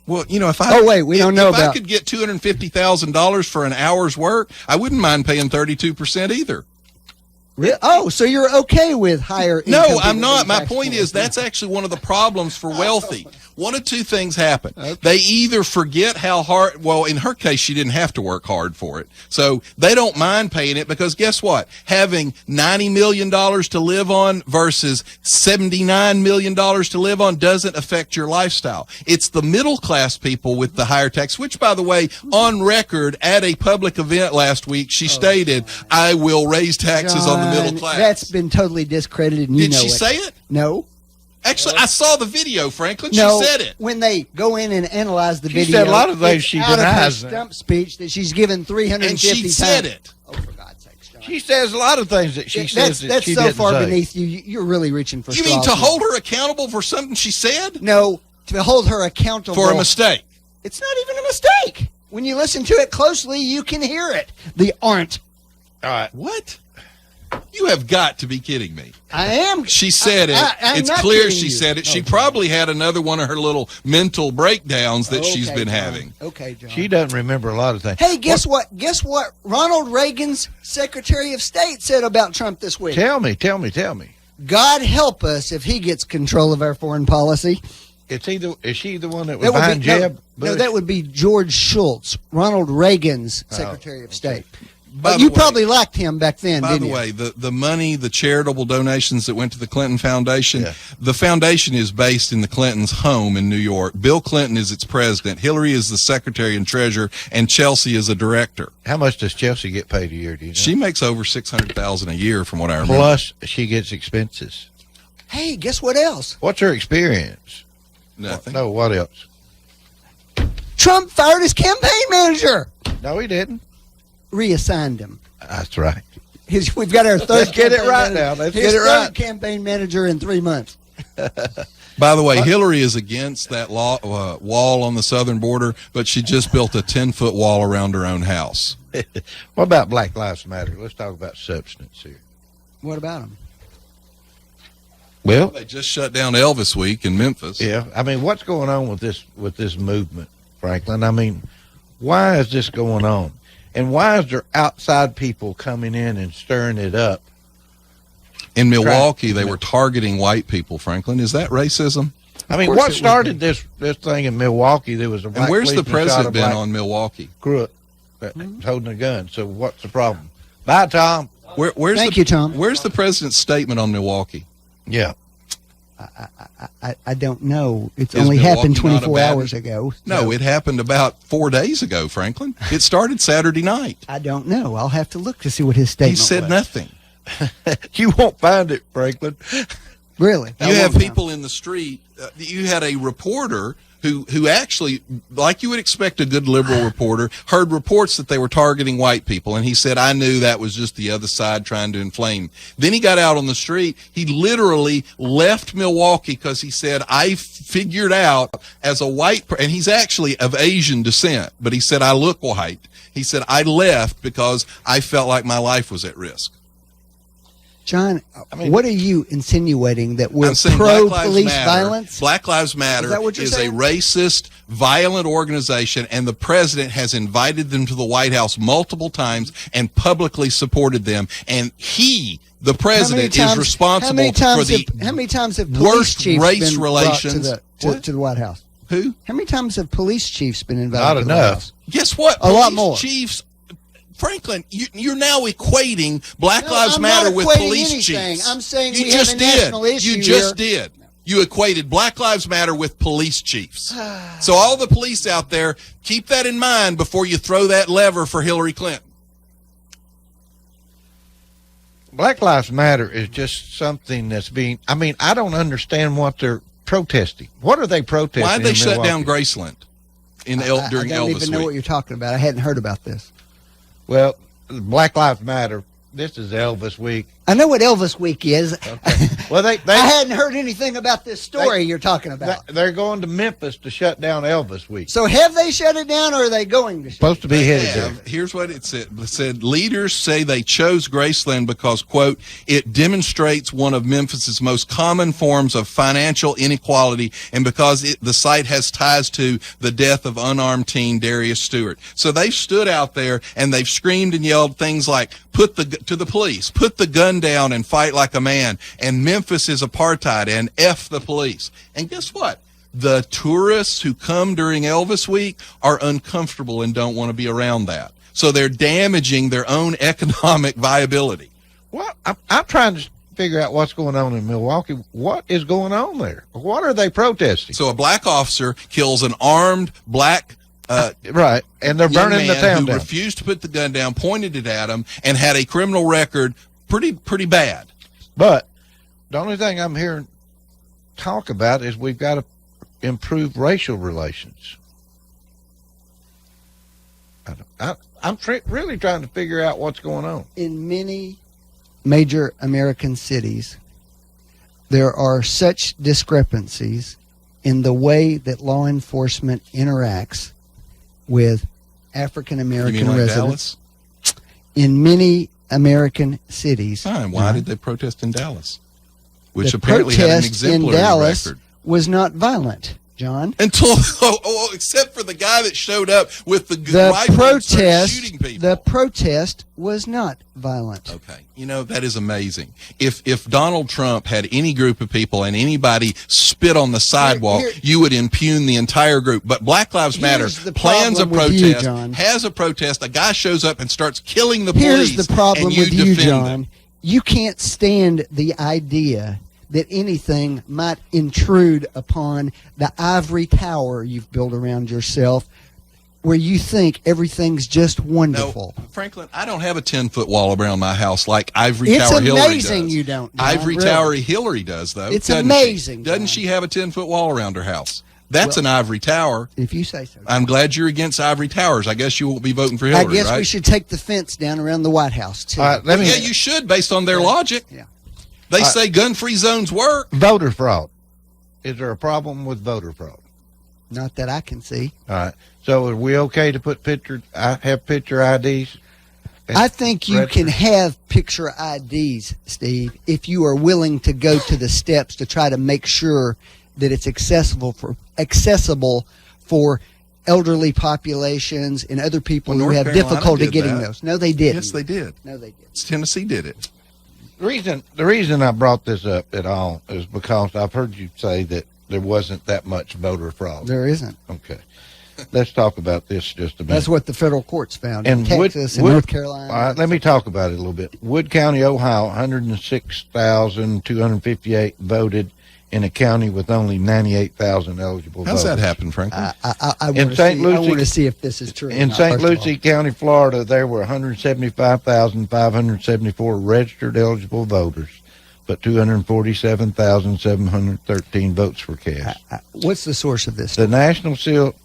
Well, you know, if I... Oh, wait, we don't know if about... I could get $250,000 for an hour's work, I wouldn't mind paying 32% either. Oh, so you're okay with higher income? No, I'm not. My point is that's actually one of the problems for wealthy. One of two things happen. Okay. They either forget how hard, well, in her case, she didn't have to work hard for it. So they don't mind paying it because guess what? Having $90 million to live on versus $79 million to live on doesn't affect your lifestyle. It's the middle class people with the higher tax, which, by the way, on record at a public event last week, she stated, I will raise taxes on the middle class. That's been totally discredited, and you know it. Did she say it? No. Actually, I saw the video, Franklin. No, she said it. When they go in and analyze the video, she said a lot of things she out denies. Of her stump speech that she's given 350 and she times. said it. Oh, for God's sakes, John. She says a lot of things that she says that she so didn't far say. beneath you. You're really reaching for You straws. mean to hold her accountable for something she said? No, to hold her accountable for a mistake. It's not even a mistake. When you listen to it closely, you can hear it. The aren't. All right. What? You have got to be kidding me. I am. She said it. It's clear she said it. She probably had another one of her little mental breakdowns that she's been having. Okay, John. She doesn't remember a lot of things. Hey, guess what? Guess what Ronald Reagan's Secretary of State said about Trump this week? Tell me. God help us if he gets control of our foreign policy. Is she the one that was behind Jeb Bush? No, that would be George Shultz, Ronald Reagan's Secretary of State. But you probably liked him back then, didn't you? By the way, the money, the charitable donations that went to the Clinton Foundation, the foundation is based in the Clintons' home in New York. Bill Clinton is its president. Hillary is the secretary and treasurer, and Chelsea is a director. How much does Chelsea get paid a year, do you know? She makes over $600,000 a year from what I remember. Plus, she gets expenses. Hey, guess what else? What's her experience? Nothing. No, what else? Trump fired his campaign manager. No, he didn't. Reassigned him. That's right. We've got our third. Let's get it right now. Let's get it right. Campaign manager in 3 months. By the way, Hillary is against that wall on the southern border, but she just built a 10-foot wall around her own house. What about Black Lives Matter? Let's talk about substance here. What about them? Well, they just shut down Elvis Week in Memphis. Yeah, I mean, what's going on with this movement, Franklin? I mean, why is this going on? And why is there outside people coming in and stirring it up? In Milwaukee, they were targeting white people, Franklin. Is that racism? I mean, what started this thing in Milwaukee? There was a black and where's the president been black on Milwaukee? Crook holding a gun. So what's the problem? Bye, Tom. Thank you, Tom. Where's the president's statement on Milwaukee? Yeah. I don't know. It's only happened 24 hours ago. So. No, it happened about 4 days ago, Franklin. It started Saturday night. I don't know. I'll have to look to see what his statement was. He said nothing. You won't find it, Franklin. Really? You have people in the street. You had a reporter who actually, like you would expect a good liberal reporter, heard reports that they were targeting white people. And he said, I knew that was just the other side trying to inflame. Then he got out on the street. He literally left Milwaukee because he said, I figured out as a white, and he's actually of Asian descent, but he said, I look white. He said, I left because I felt like my life was at risk. John, what are you insinuating, that we're pro-police violence? Black Lives Matter is a racist, violent organization, and the president has invited them to the White House multiple times and publicly supported them. And the president, is responsible for the how many times have police worst chiefs race been relations to the White House? Who? How many times have police chiefs been invited to the White House? Guess what? A lot more. Chiefs. Franklin, you're now equating Black Lives Matter with police chiefs. I'm saying we have a national issue. You just did. You equated Black Lives Matter with police chiefs. So all the police out there, keep that in mind before you throw that lever for Hillary Clinton. Black Lives Matter is just something that's being, I mean, I don't understand what they're protesting. What are they protesting? Why did they shut down Graceland during Elvis Week? I don't even know what you're talking about. I hadn't heard about this. Well, Black Lives Matter, this is Elvis Week. I know what Elvis Week is. Okay. Well, they I hadn't heard anything about this story you're talking about. They're going to Memphis to shut down Elvis Week. So have they shut it down, or are they going to shut Supposed to be headed Yeah, there. here's what it said. It said, leaders say they chose Graceland because, quote, it demonstrates one of Memphis's most common forms of financial inequality and because the site has ties to the death of unarmed teen Darius Stewart. So they've stood out there and they've screamed and yelled things like, to the police, put the gun down and fight like a man, and Memphis is apartheid, and F the police. And guess what? The tourists who come during Elvis Week are uncomfortable and don't want to be around that. So they're damaging their own economic viability. Well, I'm trying to figure out what's going on in Milwaukee. What is going on there? What are they protesting? So a black officer kills an armed black right, and they're burning the town who down. refused to put the gun down, pointed it at him, and had a criminal record pretty bad. But the only thing I'm hearing talk about is we've got to improve racial relations. I'm really trying to figure out what's going on. In many major American cities, there are such discrepancies in the way that law enforcement interacts with African American like residents. Dallas? In many American cities. Fine. Why did they protest in Dallas? Which the apparently had an protest exemplary in Dallas record. was not violent, John. Until except for the guy that showed up with the rifle and started shooting people. The protest was not violent. Okay. You know, that is amazing. If Donald Trump had any group of people and anybody spit on the sidewalk, you would impugn the entire group. But Black Lives Matter plans a protest, has a protest, a guy shows up and starts killing the police. Here's the problem and you with you, defend John. them. You can't stand the idea that anything might intrude upon the ivory tower you've built around yourself, where you think everything's just wonderful. No, Franklin, I don't have a 10-foot wall around my house like Ivory It's Tower Hillary amazing does. you don't, John, Ivory really. Tower Hillary does, though. It's doesn't amazing, She? Doesn't she have a 10-foot wall around her house? That's Well, an ivory tower. If you say so. I'm glad you're against ivory towers. I guess you won't be voting for Hillary, I guess right? we should take the fence down around the White House, too. Yeah, you should, based on their logic. Yeah. They say gun-free zones work. Voter fraud. Is there a problem with voter fraud? Not that I can see. All right. So are we okay to put picture IDs? I think you can have picture IDs, Steve, if you are willing to go to the steps to try to make sure that it's accessible for elderly populations and other people who North have Carolina difficulty did getting that. those. No, they didn't. Yes, they did. No, they didn't. Tennessee did it. The reason I brought this up at all is because I've heard you say that there wasn't that much voter fraud. There isn't. Okay. Let's talk about this just a minute. That's what the federal courts found in And Texas and North Carolina. All right, let me talk about it a little bit. Wood County, Ohio, 106,258 voted in a county with only 98,000 eligible How's voters. that happen, Franklin? I want to see if this is true. In St. Lucie County, Florida, there were 175,574 registered eligible voters, but 247,713 votes were cast. What's the source of this? The National Seal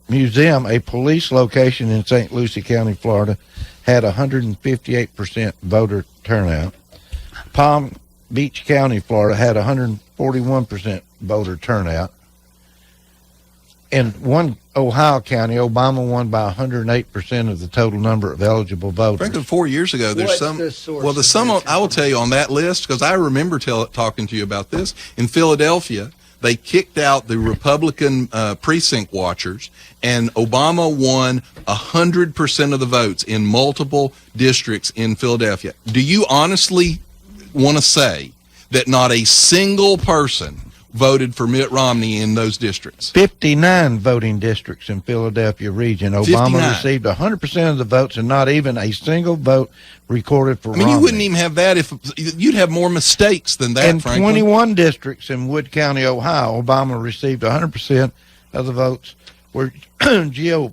Museum, a police location in St. Lucie County, Florida, had 158% voter turnout. Palm Beach County, Florida, had 141% voter turnout. In one Ohio county, Obama won by 108% of the total number of eligible voters. Franklin, 4 years ago, there's I will tell you on that list, because I remember talking to you about this. In Philadelphia, they kicked out the Republican precinct watchers, and Obama won 100% of the votes in multiple districts in Philadelphia. Do you honestly want to say that not a single person voted for Mitt Romney in those districts? 59 voting districts in Philadelphia region. Obama 59. received 100% of the votes and not even a single vote recorded for Romney. You wouldn't even have that if you'd have more mistakes than that, In Franklin. 21 districts in Wood County, Ohio, Obama received 100% of the votes, where Ohio and inspectors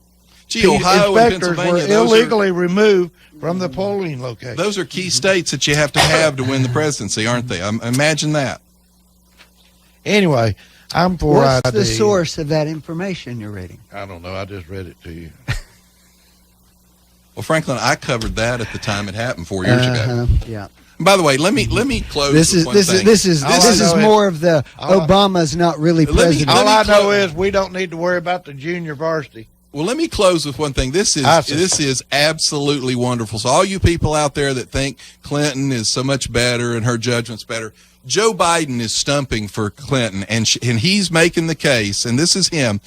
were Pennsylvania, those illegally removed from the polling location. Those are key states that you have to win the presidency, aren't they? Imagine that. Anyway, I'm for What's ID. the source of that information you're reading? I don't know. I just read it to you. Well, Franklin, I covered that at the time it happened 4 years ago. Yeah. And by the way, let me close. This with is one this thing. is this is more of the Obama's not really president. All I know is we don't need to worry about the junior varsity. Well, let me close with one thing. This is absolutely wonderful. So all you people out there that think Clinton is so much better and her judgment's better, Joe Biden is stumping for Clinton, and he's making the case, and this is him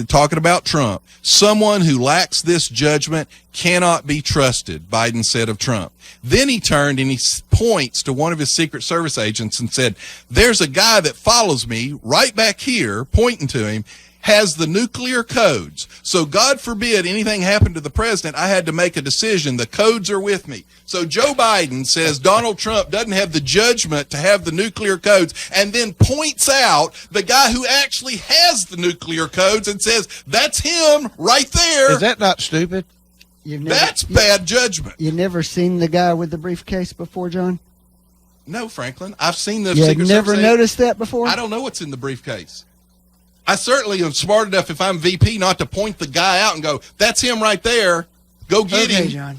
talking about Trump. Someone who lacks this judgment cannot be trusted, Biden said of Trump. Then he turned and he points to one of his Secret Service agents and said, there's a guy that follows me right back here, pointing to him, has the nuclear codes. So God forbid anything happened to the president, I had to make a decision. The codes are with me. So Joe Biden says Donald Trump doesn't have the judgment to have the nuclear codes, and then points out the guy who actually has the nuclear codes and says, that's him right there. Is that not stupid? That's bad judgment. You never seen the guy with the briefcase before, John? No, Franklin. I've seen the You Secret never Service noticed that before? I don't know what's in the briefcase. I certainly am smart enough if I'm VP not to point the guy out and go, that's him right there. Go get him. John.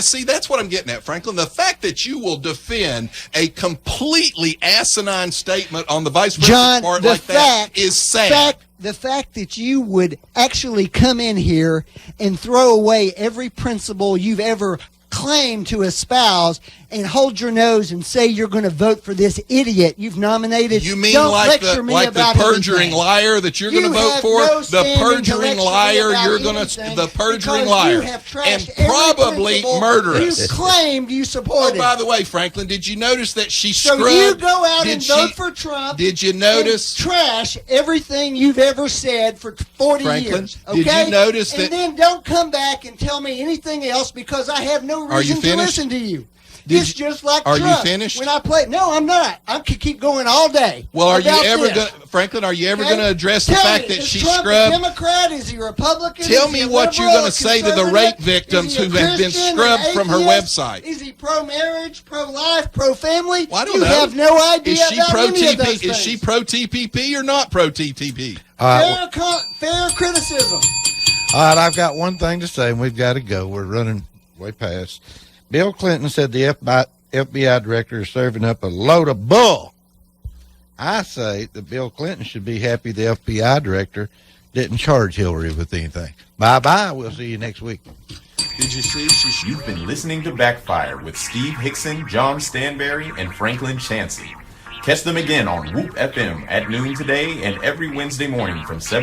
See, that's what I'm getting at, Franklin. The fact that you will defend a completely asinine statement on the vice president's part like that is sad. The fact that you would actually come in here and throw away every principle you've ever claimed to espouse and hold your nose and say you're going to vote for this idiot you've nominated. You mean Don't like lecture me the about perjuring anything. liar that you're going to vote have for? no The standing to perjuring lecture me liar about you're going anything to, the perjuring because liar. you have trashed And every probably principle murderous. You claimed you supported. Oh, by the way, Franklin, did you notice that she So scrubbed? you go out Did and she- vote for Trump. Did you notice? And trash everything you've ever said for 40 Franklin, years. Okay? did you notice that- And then don't come back and tell me anything else because I have no Are you reason to finished? listen to you. Did It's you- just like are you Trump. finished? When I play, no, I'm not. I could keep going all day. Well, are you about ever this. going to, Franklin, are you ever Okay? going to address the Tell fact me, that is she Trump scrubbed? a Democrat? Is he Republican? Tell Is me he a what you're liberal, going to say to the conservative? rape victims Is he a who have been Christian, scrubbed an from her atheist? website. Is he pro-marriage, pro-life, pro-family? Well, I don't you know. have no idea Is she about pro any of those TP? Is things. she pro TPP or not pro TPP? Fair criticism. All right, I've got one thing to say, and we've got to go. We're running way past. Bill Clinton said the FBI director is serving up a load of bull. I say that Bill Clinton should be happy the FBI director didn't charge Hillary with anything. Bye-bye. We'll see you next week. Did you see? You've been listening to Backfire with Steve Hickson, John Stanberry, and Franklin Chansey. Catch them again on Whoop FM at noon today and every Wednesday morning from 7